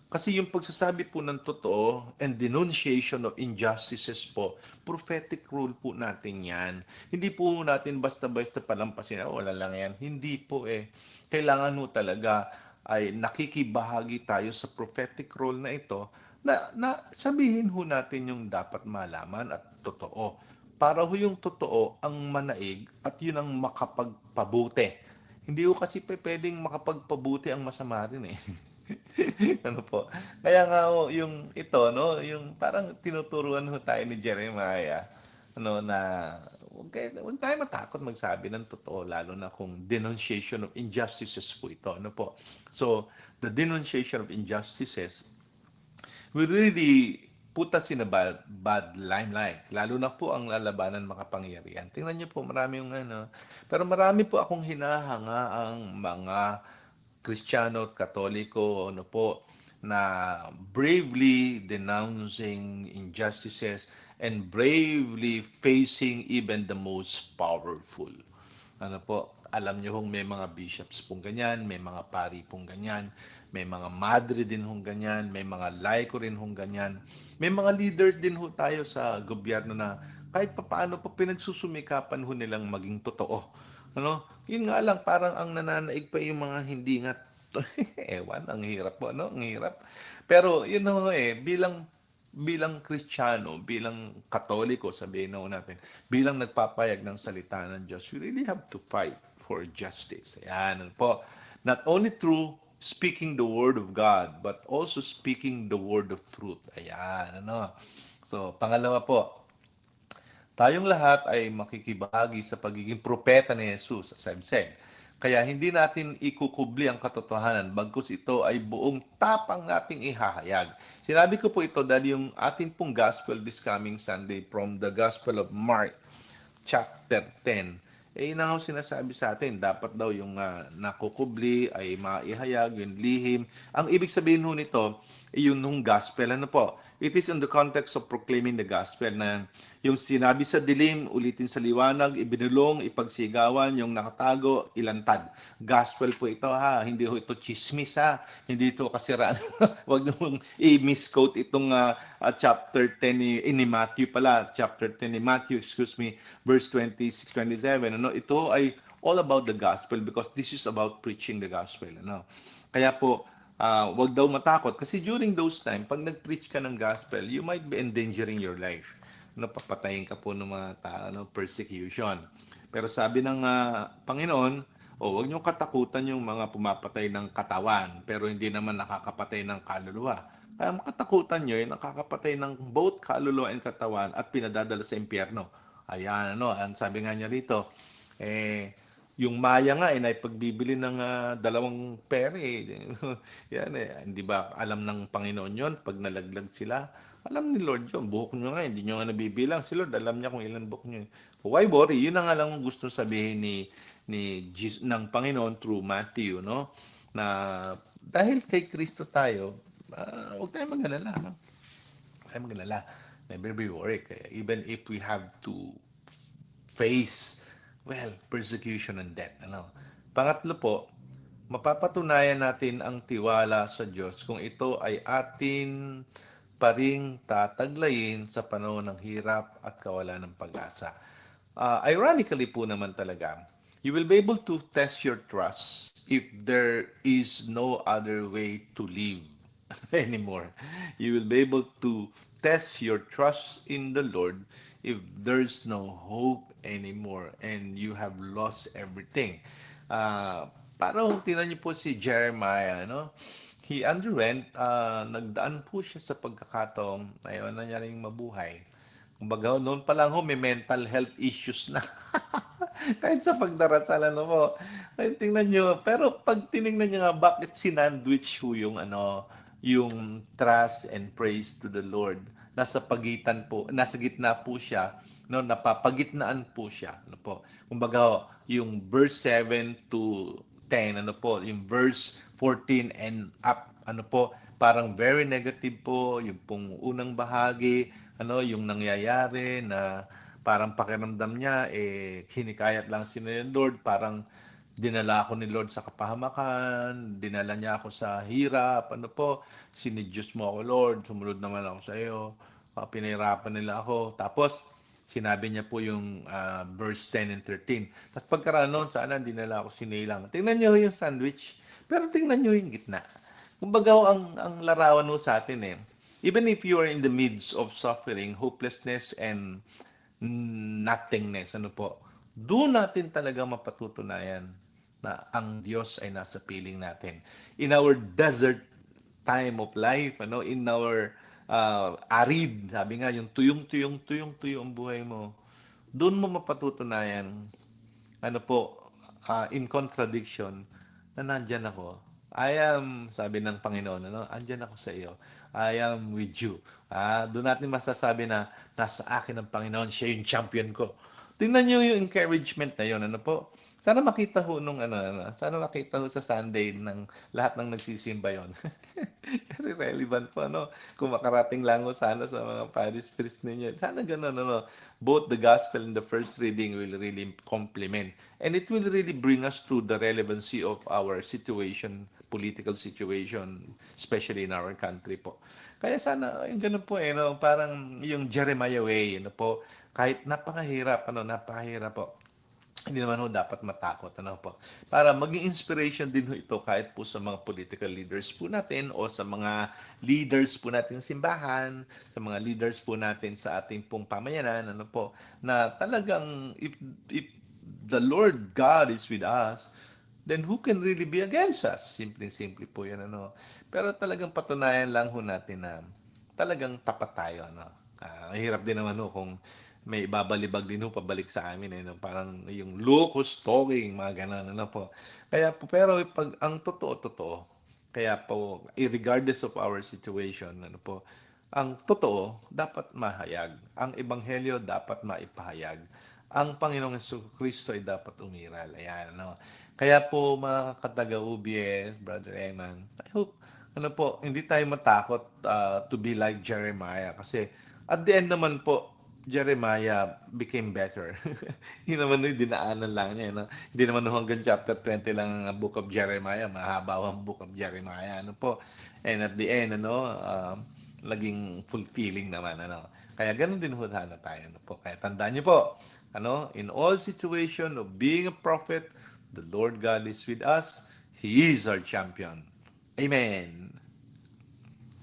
Speaker 3: Kasi yung pagsasabi po ng totoo and denunciation of injustices po, prophetic rule po natin yan. Hindi po natin basta-basta palampasin, wala lang yan. Hindi po eh. Kailangan ho talaga ay nakikibahagi tayo sa prophetic role na ito na sabihin ho natin yung dapat malaman at totoo. Para ho yung totoo ang manaig at yun ang makapagpabuti. Hindi ho kasi pwedeng makapagpabuti ang masama rin eh. Ano po? Kaya nga ho, yung ito, no, yung parang tinuturuan ho tayo ni Jeremiah, ano, na huwag tayo matakot magsabi ng totoo, lalo na kung denunciation of injustices po ito, ano po. So, the denunciation of injustices will really put us in a bad limelight. Lalo na po ang lalabanan makapangyarihan. Tingnan niyo po, marami yung ano. Pero marami po akong hinahanga ang mga Kristiyano at Katoliko, ano po, na bravely denouncing injustices and bravely facing even the most powerful. Ano po, alam niyo hong may mga bishops pong ganyan, may mga pari pong ganyan, may mga madre din hong ganyan, may mga laiko rin hong ganyan. May mga leaders din ho tayo sa gobyerno na kahit papaano po pinagsusumikapan ho nilang maging totoo. Ano? Yun nga lang, parang ang nananaig pa yung mga hindi nga ewan, ang hirap po, no? Ang hirap. Pero yun ho eh, bilang Kristiyano, bilang Katoliko, sabihin na natin, bilang nagpapayag ng salita ng Diyos, we really have to fight for justice. Ayan, ano po. Not only through speaking the word of God, but also speaking the word of truth. Ayan, ano. So, pangalawa po, tayong lahat ay makikibahagi sa pagiging propeta ni Jesus, as I've said. Kaya hindi natin ikukubli ang katotohanan, bagkus ito ay buong tapang nating ihahayag. Sinabi ko po ito dahil yung ating pong gospel this coming Sunday from the Gospel of Mark, chapter 10, eh yun ang sinasabi sa atin, dapat daw yung nakukubli ay maihayag, yung lihim. Ang ibig sabihin ho nito, yun nung gospel, ano po, it is in the context of proclaiming the gospel na yung sinabi sa dilim, ulitin sa liwanag, ibinulong, ipagsigawan, yung nakatago, ilantad. Gospel po ito ha, hindi ho ito chismis ha, hindi ito kasiraan. Huwag nyo i-misquote itong chapter 10 ni Matthew pala, chapter 10 ni Matthew, verse 26-27. Ano? Ito ay all about the gospel because this is about preaching the gospel. Ano? Kaya po, wag daw matakot kasi during those time pag nag-preach ka ng gospel you might be endangering your life, papatayin ka po ng mga persecution. Pero sabi ng Panginoon, wag niyo katakutan yung mga pumapatay ng katawan pero hindi naman nakakapatay ng kaluluwa. Kaya makatakutan nyo yung nakakapatay ng both kaluluwa and katawan at pinadadala sa impyerno. Ayan, ang sabi nga niya rito, yung Maya nga ay naipagbibili ng dalawang pere. Yan hindi ba alam ng Panginoon yon pag nalaglag sila? Alam ni Lord yun. Buhok nyo nga, hindi nyo nga nabibilang. Si Lord, alam niya kung ilan buhok nyo. Why worry? Yun ang alam gusto sabihin ng Panginoon through Matthew, no? Na dahil kay Kristo tayo, huwag tayong mag-alala, no? Huwag tayong mag-alala. Never be worried. Even if we have to face persecution and death. Pangatlo po, mapapatunayan natin ang tiwala sa Diyos kung ito ay atin pa ring tataglayin sa panahon ng hirap at kawalan ng pag-asa. Ironically po naman talaga, you will be able to test your trust if there is no other way to live anymore. You will be able to test your trust in the Lord if there's no hope anymore and you have lost everything. Parang tinan niyo po si Jeremiah, no? he underwent, nagdaan po siya sa pagkakataong ayaw na niya ring mabuhay. Kumbaga, noon pa lang ho, may mental health issues na. Kahit sa pagdarasal, ano po. Ay, tingnan nyo. Pero pag tinignan nyo nga, bakit sinandwich ho yung, yung trust and praise to the Lord? Nasa pagitan po, nasa gitna po siya, no, napapagitnaan po siya. Ano po? Kumbaga, yung verse 7 to 10, ano po, yung verse 14 and up, ano po, parang very negative po, yung pong unang bahagi, yung nangyayari na parang pakiramdam niya, hinikayat lang sila ng Lord, parang dinala ako ni Lord sa kapahamakan, dinala niya ako sa hirap, sinidyos mo ako Lord, sumunod naman ako sa iyo, pinahirapan nila ako. Tapos, sinabi niya po yung verse 10 and 13. Tapos pagkaraan noon, sana dinala ako sinilang. Tingnan niyo yung sandwich, pero tingnan niyo yung gitna. Kumbaga, ang larawan mo sa atin even if you are in the midst of suffering, hopelessness, and nothingness, doon natin talaga mapatutunayan na ang Diyos ay nasa piling natin. In our desert time of life, in our arid, sabi nga, yung tuyong ang buhay mo, doon mo mapatutunayan, in contradiction, na nandyan ako. Sabi ng Panginoon, andyan ako sa iyo. I am with you. Doon natin masasabi na nasa akin ang Panginoon, siya yung champion ko. Tingnan niyo yung encouragement na yun, Sana makita ho sana makita ho sa Sunday ng lahat ng nagsisimba yon. Very relevant po, Kung makarating lang ho sana sa mga parish priest ninyo. Sana ganun, Both the gospel and the first reading will really complement. And it will really bring us through the relevancy of our situation, political situation, especially in our country po. Kaya sana, yung ganun po, parang yung Jeremiah way, kahit napakahirap, napakahirap po. Hindi naman ho dapat matakot, po. Para maging inspiration din ho ito kahit po sa mga political leaders po natin o sa mga leaders po natin simbahan, sa mga leaders po natin sa ating pong pamayanan, na talagang if the Lord God is with us, then who can really be against us? Simple po yan, Pero talagang patunayan lang ho natin na talagang tapat tayo, hirap din naman ho kung may ibabalibag din ho pabalik sa amin, parang yung locust talking, mga ganun, po. Kaya po, pero pag ang totoo, kaya po, regardless of our situation, ang totoo, dapat mahayag. Ang ebanghelyo dapat maipahayag. Ang Panginoong Kristo ay dapat umiral. Ayan, Kaya po, mga kataga-UBS, Brother Eman, I hope, hindi tayo matakot to be like Jeremiah. Kasi, at the end naman po, Jeremiah became better. Hindi naman yung dinaanan lang niya. Hindi naman hanggang chapter 20 lang ang book of Jeremiah. Mahaba ang book of Jeremiah. And at the end, naging fulfilling naman. Kaya ganun din sana tayo. Kaya tandaan niyo po, in all situation of being a prophet, the Lord God is with us. He is our champion. Amen.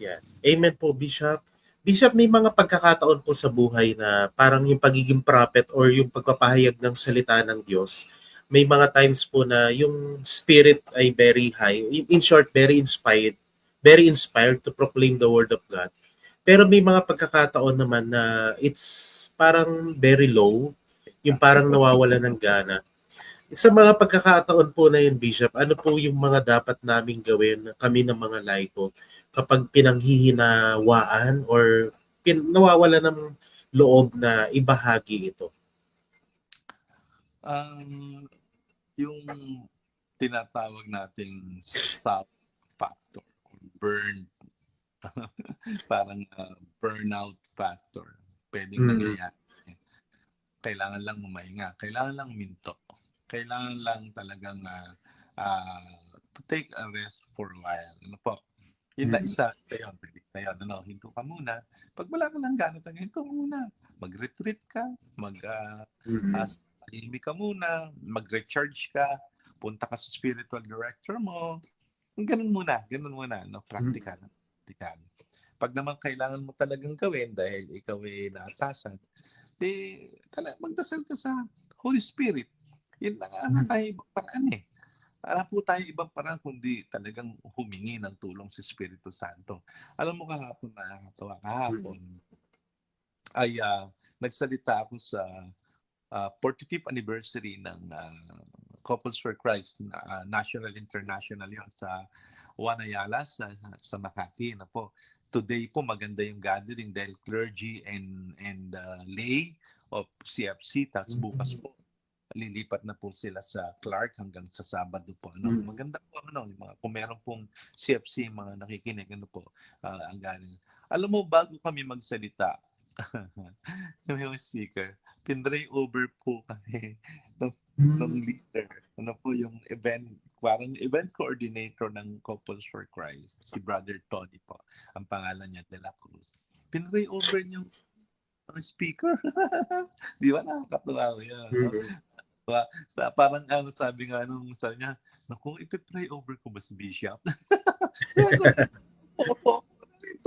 Speaker 2: Yeah. Amen po, Bishop. Bishop, may mga pagkakataon po sa buhay na parang yung pagiging prophet or yung pagpapahayag ng salita ng Diyos, may mga times po na yung spirit ay very high. In short, very inspired to proclaim the word of God. Pero may mga pagkakataon naman na it's parang very low, yung parang nawawala ng gana. Sa mga pagkakataon po na yun, Bishop, ano po yung mga dapat naming gawin, kami ng mga laiko, kapag pinanghihinawaan or nawawala ng loob na ibahagi ito?
Speaker 3: Yung tinatawag nating stop factor or parang burnout factor. Pwedeng nangyayari. Kailangan lang humahinga. Kailangan lang minto. Kailangan lang talagang to take a rest for a while. Yun na isa. Kaya hinto ka muna. Pag wala ka lang ganito, hinto muna. Mag-retreat ka. Tahimik ka muna. Mag-recharge ka. Punta ka sa spiritual director mo. Ganun muna. Practical. Pag naman kailangan mo talagang gawin dahil ikaw ay naatasan, magdasal ka sa Holy Spirit. Yun lang ang ibang paraan wala po tayong ibang parang kundi talagang humingi ng tulong sa Espiritu Santo. Alam mo kahapon, nakakatawa, kahapon ay nagsalita ako sa 45th anniversary ng Couples for Christ, National International yon sa Juan Ayala sa Makati na po. Today po maganda yung gathering dahil clergy and lay of CFC, tapos bukas po lilipat na po sila sa Clark hanggang sa Sabado po. Maganda po yung mga kung meron pong CFC mga nakikinig po ang galing. Alam mo, bago kami magsalita yung speaker, pinray over po kami ng leader. Ano po yung parang event coordinator ng Couples for Christ, si Brother Tony po. Ang pangalan niya, De La Cruz. Pinray over niyo ang speaker. Di ba nakakatuwa ko yan? No? Parang sabi nga sabi niya, naku, ipipray over ko ba si Bishop?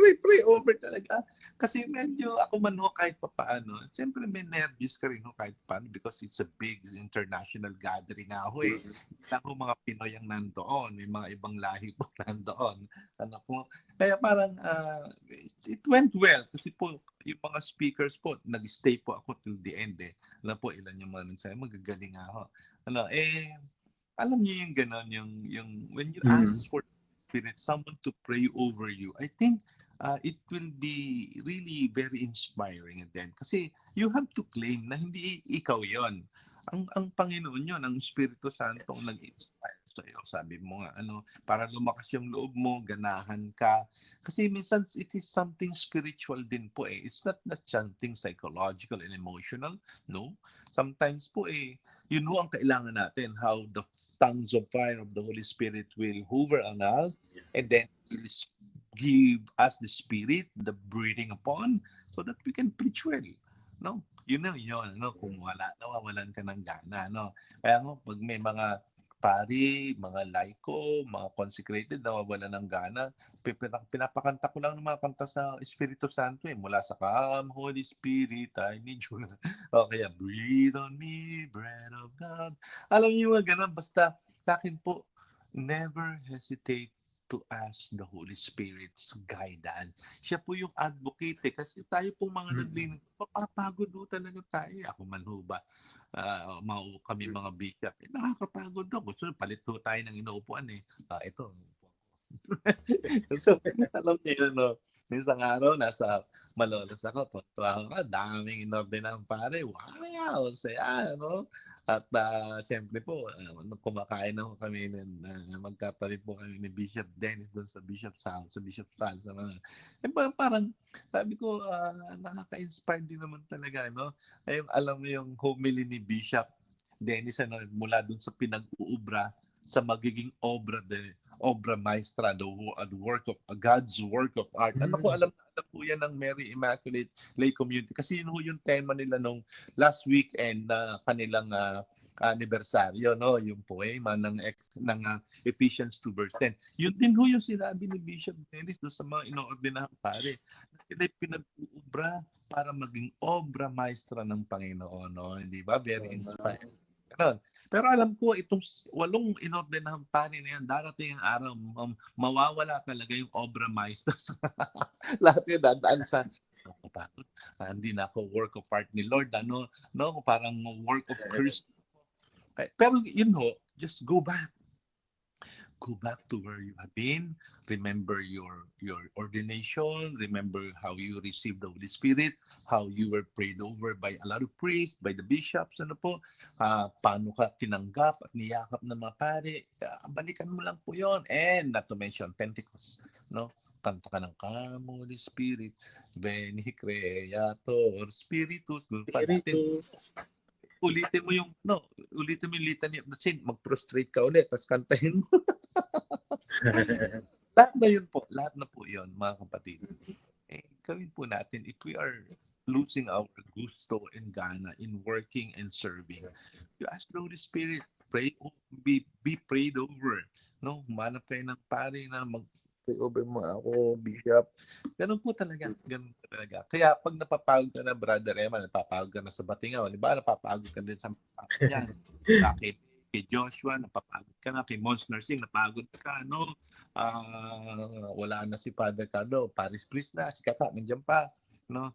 Speaker 3: Pray over talaga. Kasi medyo ako man kahit papaano, siyempre may nervous ka rin kahit paano because it's a big international gathering nga ho eh. Hindi lang mga Pinoy ang nandoon, may mga ibang lahi po nandoon. Kaya parang it went well kasi po yung mga speakers po, nag-stay po ako till the end eh. Alam po ilan yung mga nagsabi, magagaling nga ho. Alam niyo yung gano'n, yung when you ask for Spirit, someone to pray over you, I think it will be really very inspiring then. Kasi you have to claim na hindi ikaw yon. Ang Panginoon yon, ang Espiritu Santo ang nag-inspire sa iyo. Sabi mo nga, para lumakas yung loob mo, ganahan ka. Kasi minsan it is something spiritual din po eh. It's not something psychological and emotional. No? Sometimes po yun ang kailangan natin, how the tongues of fire of the Holy Spirit will hover on us and then will give us the Spirit, the breathing upon, so that we can preach well. No? Yun, kung nawawalan ka ng gana. No? Kaya pag may mga pari, mga laiko, mga consecrated, nawawalan ng gana, pinapakanta ko lang ng mga kanta sa Espiritu Santo mula sa Come, Holy Spirit, I need you. O kaya, breathe on me, breath of God. Alam niyo mga ganun, basta sa akin po, never hesitate to ask the Holy Spirit's guidance. Siya po yung advocate kasi tayo pong mga naglinig, papapagod do talaga tayo. Ako man ho ba, kami mga bishop, nakakapagod daw. Gusto palit ho tayo ng inuupuan ito. So, alam niyo yun, isang araw, nasa Malolos ako, tuwa ako, daming inorde ng pare. Wow, saya, At siyempre po, kumakain na kami, magkatabi po kami ni Bishop Dennis doon sa Bishop's House, sa Bishop's House. Parang, sabi ko, nakaka-inspire din naman talaga, alam mo yung homily ni Bishop Dennis, mula doon sa pinag-uubra, sa magiging obra maestra, the work of God's work of art. Alam po yan ng Mary Immaculate Lay Community kasi yun yung tema nila nung last weekend na kanilang anibersaryo, yung poema ng Ephesians 2 verse 10. Yun din yung sinabi ni Bishop Dennis doon sa mga inoordinahang pare. Sila pinag-uubra para maging obra maestra ng Panginoon. Hindi ba? Very inspiring. Pero alam ko, itong 8 inordenahang pare na yan, darating ang araw, mawawala talaga yung obra maestros. Lahat yun, dadaan sa, hindi na ako work of art ni Lord, parang work of curse. Pero yun just go back. Go back to where you have been. Remember your ordination. Remember how you received the Holy Spirit, how you were prayed over by a lot of priests, by the bishops, paano ka tinanggap at niyakap ng mga pare. Balikan mo lang po yon. And not to mention Pentecost, kanta ka ng Come, Holy Spirit, Veni Creator Spiritus. Ulitin mo yung litany of the saint, mag-prostrate ka ulit, tapos kantahin mo. Lahat na po yun, mga kapatid. Gawin po natin, if we are losing our gusto and gana in working and serving, you ask the Holy Spirit, pray, be prayed over. Humanap kayo ng pare na mag-pray over mo ako, Bishop. Ganun po talaga. Kaya pag napapagod ka na, Brother Emma, napapagod ka na sa Batingaw, di ba? Napapagod ka din sa yan. Bakit? kay Joshua, napapagod ka na, kay Mons Nursing, napagod ka, no? Wala na si Father Carlo, Paris Priest na, si Kaka, nandiyan pa, no?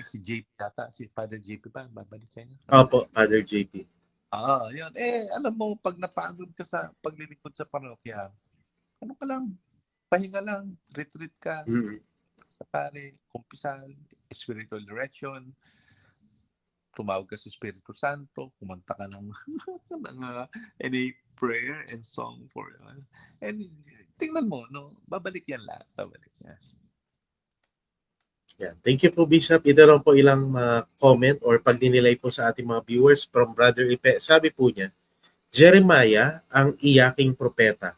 Speaker 3: Si JP yata, si Father JP pa, babalik sa inyo.
Speaker 2: Opo, Father JP.
Speaker 3: Yun. Alam mo, pag napagod ka sa paglilingkod sa parokya, ano ka lang, pahinga lang, retreat ka, sa pare, kumpisal, spiritual direction, tumawag ka sa Espiritu Santo, kumanta ka ng, ng any prayer and song for and tingnan mo, no, babalik yan lahat, babalik yan.
Speaker 2: Yeah. Thank you po, Bishop. Ito lang po ilang comment or pagdinilay po sa ating mga viewers from Brother Ipe. Sabi po niya, Jeremiah ang iyaking propeta.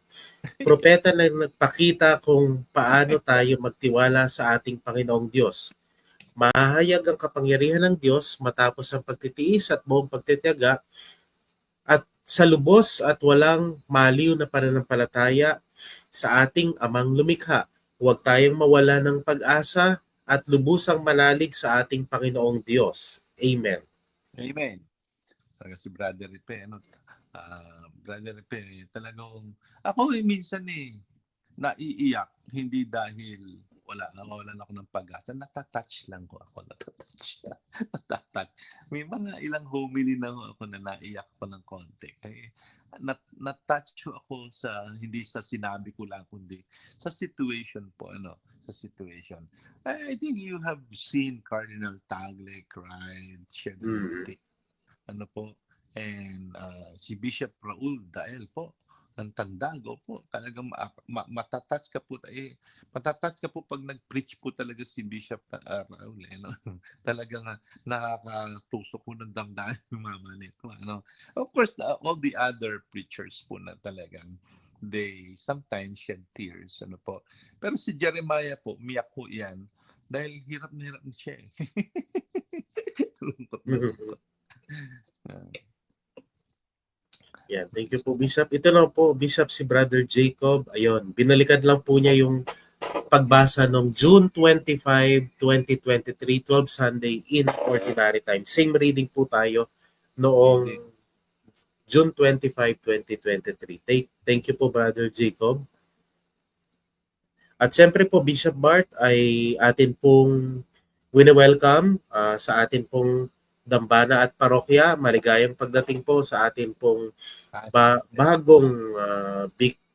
Speaker 2: Propeta na nagpakita kung paano tayo magtiwala sa ating Panginoong Diyos. Mahahayag ang kapangyarihan ng Diyos matapos ang pagtitiis at buong pagtitiyaga at sa lubos at walang maliw na pananampalataya sa ating Amang lumikha. Huwag tayong mawala ng pag-asa at lubusang manalig sa ating Panginoong Diyos. Amen.
Speaker 3: Amen. Talaga si Brother Ipe, Brother Ipe, talagang ako minsan naiiyak, hindi dahil wala ako ng pag-asa. Natatouch lang ko ako. Natatouch. May mga ilang homily na ako na naiyak ko ng konti. Kaya natouch ako hindi sa sinabi ko lang, kundi sa situation po, sa situation. I think you have seen Cardinal Tagle cry, shed po, and si Bishop Raul Dael po, ng Tandago po, talagang matatouch ka po, matatouch ka po pag nag-preach po talaga si Bishop Raul, talagang nakakatusok po ng damdamin ng mama nito, Of course, all the other preachers po na talagang they sometimes shed tears, po. Pero si Jeremiah po, umiyak po yan dahil hirap na siya lungkot na lungkot.
Speaker 2: Yeah, thank you po, Bishop. Ito lang po, Bishop, si Brother Jacob. Ayun, binalikan lang po niya yung pagbasa noong June 25, 2023, 12 Sunday in Ordinary Time. Same reading po tayo noong June 25, 2023. Thank you po, Brother Jacob. At siyempre po, Bishop Bart, ay atin pong wini-welcome sa atin pong dambana at parokya. Maligayang pagdating po sa atin pong bagong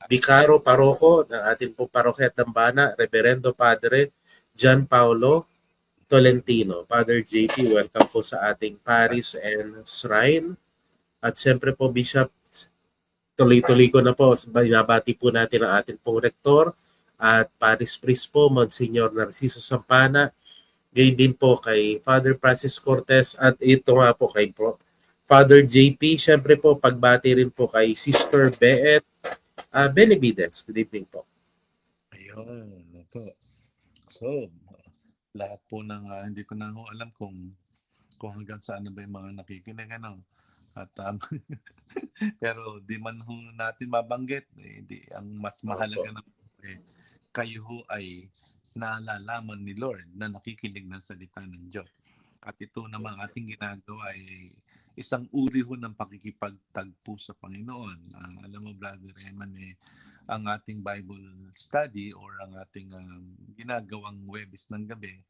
Speaker 2: Bikaro Paroko ng ating pong parokya at dambana, Reverendo Padre John Paulo Tolentino. Father JP, welcome po sa ating parish and shrine. At siyempre po, Bishop, tuloy-tuloy ko na po, binabati po natin ang ating pong rektor at parish priest po, Monsignor Narciso Sampana. Gayon din po kay Father Francis Cortez at ito nga po kay Father JP. Siyempre po, pagbati rin po kay Sister Beet Benevides. Good evening po.
Speaker 3: Ayun, ito. So, lahat po ng, hindi ko na alam kung hanggang saan na ba yung mga nakikinig, At, pero di man natin mabanggit, ang mas mahalaga na kayo ay nalalaman ni Lord na nakikinig ng salita ng Diyos. At ito naman ating ginagawa ay isang uri ng pakikipagtagpo sa Panginoon. Alam mo, Brother Eman, ang ating Bible study or ang ating ginagawang Huwebes ng gabi,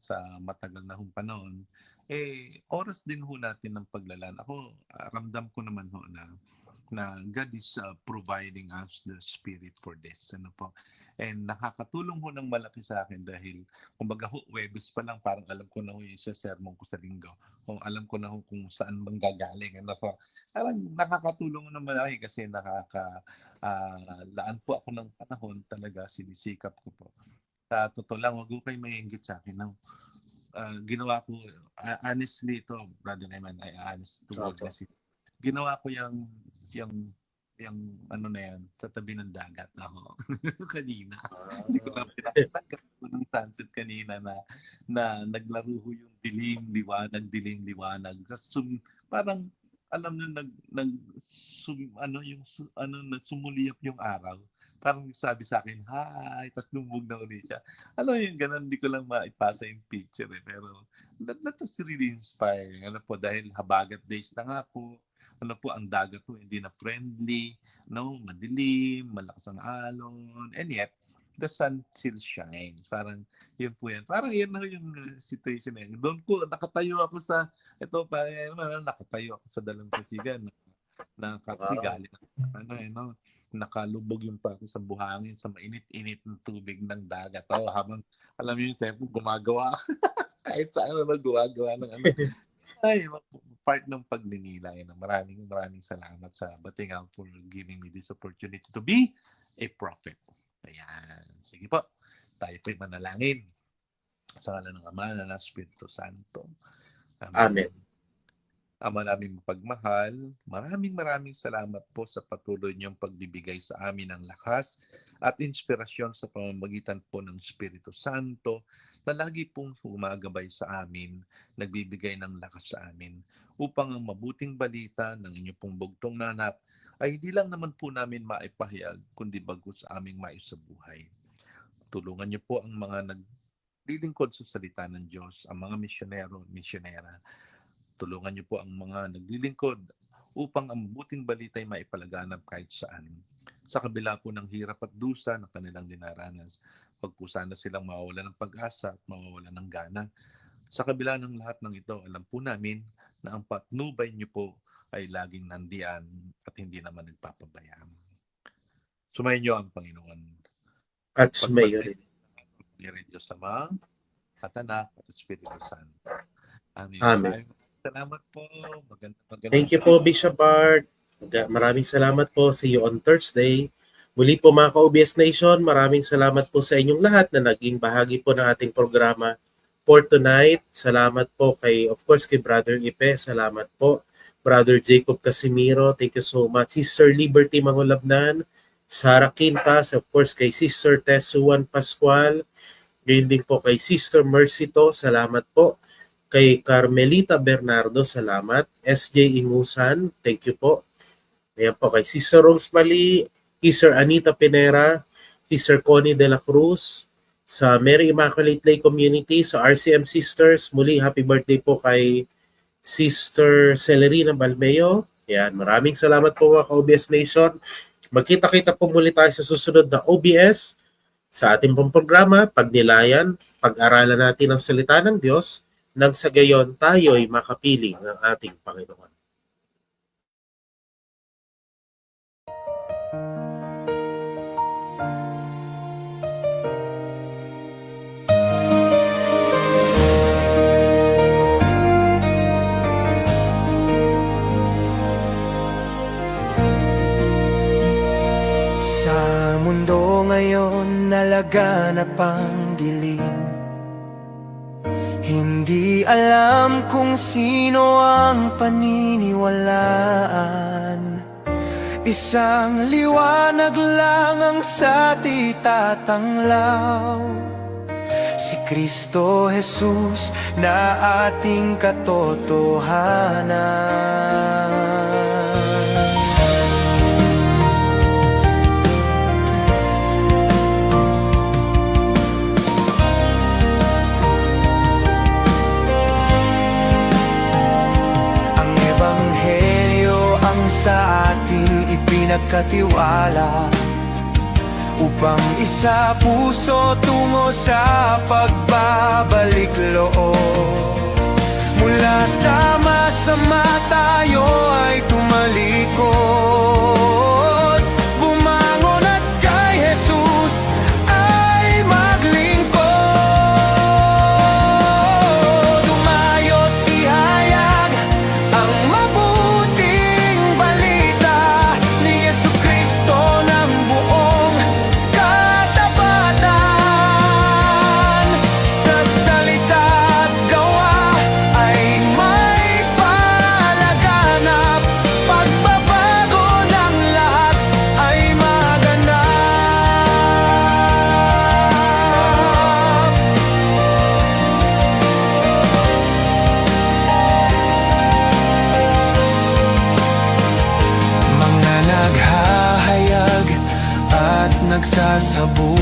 Speaker 3: sa matagal na panahon, oras din natin ng paglalaan. Ako, ramdam ko naman na God is providing us the Spirit for this. And nakakatulong ng malaki sa akin dahil kumbaga Huwebes pa lang parang alam ko na yung sermon ko sa linggo. Kung alam ko na kung saan manggagaling. Parang nakakatulong ng malaki kasi laan po ako ng panahon talaga, sinisikap ko po. Totoo lang, wag ko kayo maingit sa akin. Ginawa ko, honestly ito, Brother Eman, ay honest to God. Ginawa ko yung na yan, sa tabi ng dagat ako kanina. Hindi ko lang pinakita ko ng sunset kanina na naglaro ko yung dilim-liwanag. Parang alam na sumuliyap yung araw. Parang sabi sa akin, hi, tapos lumubog na ulit siya. Yung ganun, hindi ko lang maipasa yung picture. Pero that was really inspiring. Dahil habagat days na nga po, ano po ang dagat po hindi na friendly, no, madilim, malakas ang alon, and yet the sun still shines. Parang yun po yan. Parang yan na yung situation na yun. Doon po nakatayo ako sa nakatayo ako sa dalampasigan na kasi galing nakalubog yung pa ako sa buhangin sa mainit-init ng tubig ng dagat. Habang alam niyo yung tempo gumagawa kahit saan naman gumagawa ng ay part ng pagninilay. Maraming salamat sa Batingang for giving me this opportunity to be a prophet. Ayan. Sige po. Tayo po'y manalangin. Sa ngalan ng Ama, ng Espiritu Santo.
Speaker 2: Amen.
Speaker 3: Ama namin mapagmahal, maraming salamat po sa patuloy niyong pagbibigay sa amin ng lakas at inspirasyon sa pamamagitan po ng Espiritu Santo na lagi pong gumagabay sa amin, nagbibigay ng lakas sa amin upang ang mabuting balita ng inyong pong bugtong na anak ay hindi lang naman po namin maipahayag kundi bagus sa aming maisabuhay. Tulungan niyo po ang mga naglilingkod sa salita ng Diyos, ang mga misyonero, misyonera. Tulungan niyo po ang mga naglilingkod upang ang mabuting balita ay maipalaganap kahit saan. Sa kabila po ng hirap at dusa na kanilang dinaranas, huwag po sana silang mawawala ng pag-asa at mawawala ng gana. Sa kabila ng lahat ng ito, alam po namin na ang patnubay niyo po ay laging nandiyan at hindi naman nagpapabayaan. Sumayin niyo ang Panginoon.
Speaker 2: At sumayo rin.
Speaker 3: Diyos Ama, at Anak, at Espiritu Santo. Amen.
Speaker 2: Amen.
Speaker 3: Salamat po. Maganda.
Speaker 2: Thank you po, Bishop Bart. Maraming salamat po. See you on Thursday. Muli po mga ka-OBS Nation, maraming salamat po sa inyong lahat na naging bahagi po ng ating programa for tonight. Salamat po of course, kay Brother Ipe. Salamat po. Brother Jacob Casimiro, thank you so much. Sister Liberty Mangulabnan, Sarah Quintas, of course, kay Sister Tessuan Pascual. Ngayon din po kay Sister Mercy to, salamat po. Kay Carmelita Bernardo, salamat. SJ Ingusan, thank you po. Ayan po kay Sister Rose Mali, Sister Anita Pinera, Sister Connie de la Cruz, sa Mary Immaculate Lay Community, sa RCM Sisters, muli happy birthday po kay Sister Celerina Balmeo. Ayan, maraming salamat po mga ka-OBS Nation. Magkita-kita po muli tayo sa susunod na OBS sa ating pong programa, Pagnilayan, pag-aralan natin ang salita ng Diyos, nang sa gayon tayo'y makapiling ng ating Panginoon.
Speaker 1: Sa mundo ngayon nalaganap ang dilim. Hindi alam kung sino ang paniniwalaan. Isang liwanag lang ang sa titatanglaw, si Kristo Jesus na ating katotohanan. Sa ating ipinagkatiwala upang isa puso tungo sa pagbabalik loob. Mula sa masama tayo ay tumalikod, bumangon at kay Jesus ay maglingkod. Umayo't ihayag ang mabuting balita ni Jesucristo ng buong katapatan. Sa salita at gawa ay may palaganap, pagbabago ng lahat ay maganap. Mga naghahayag at nagsasabog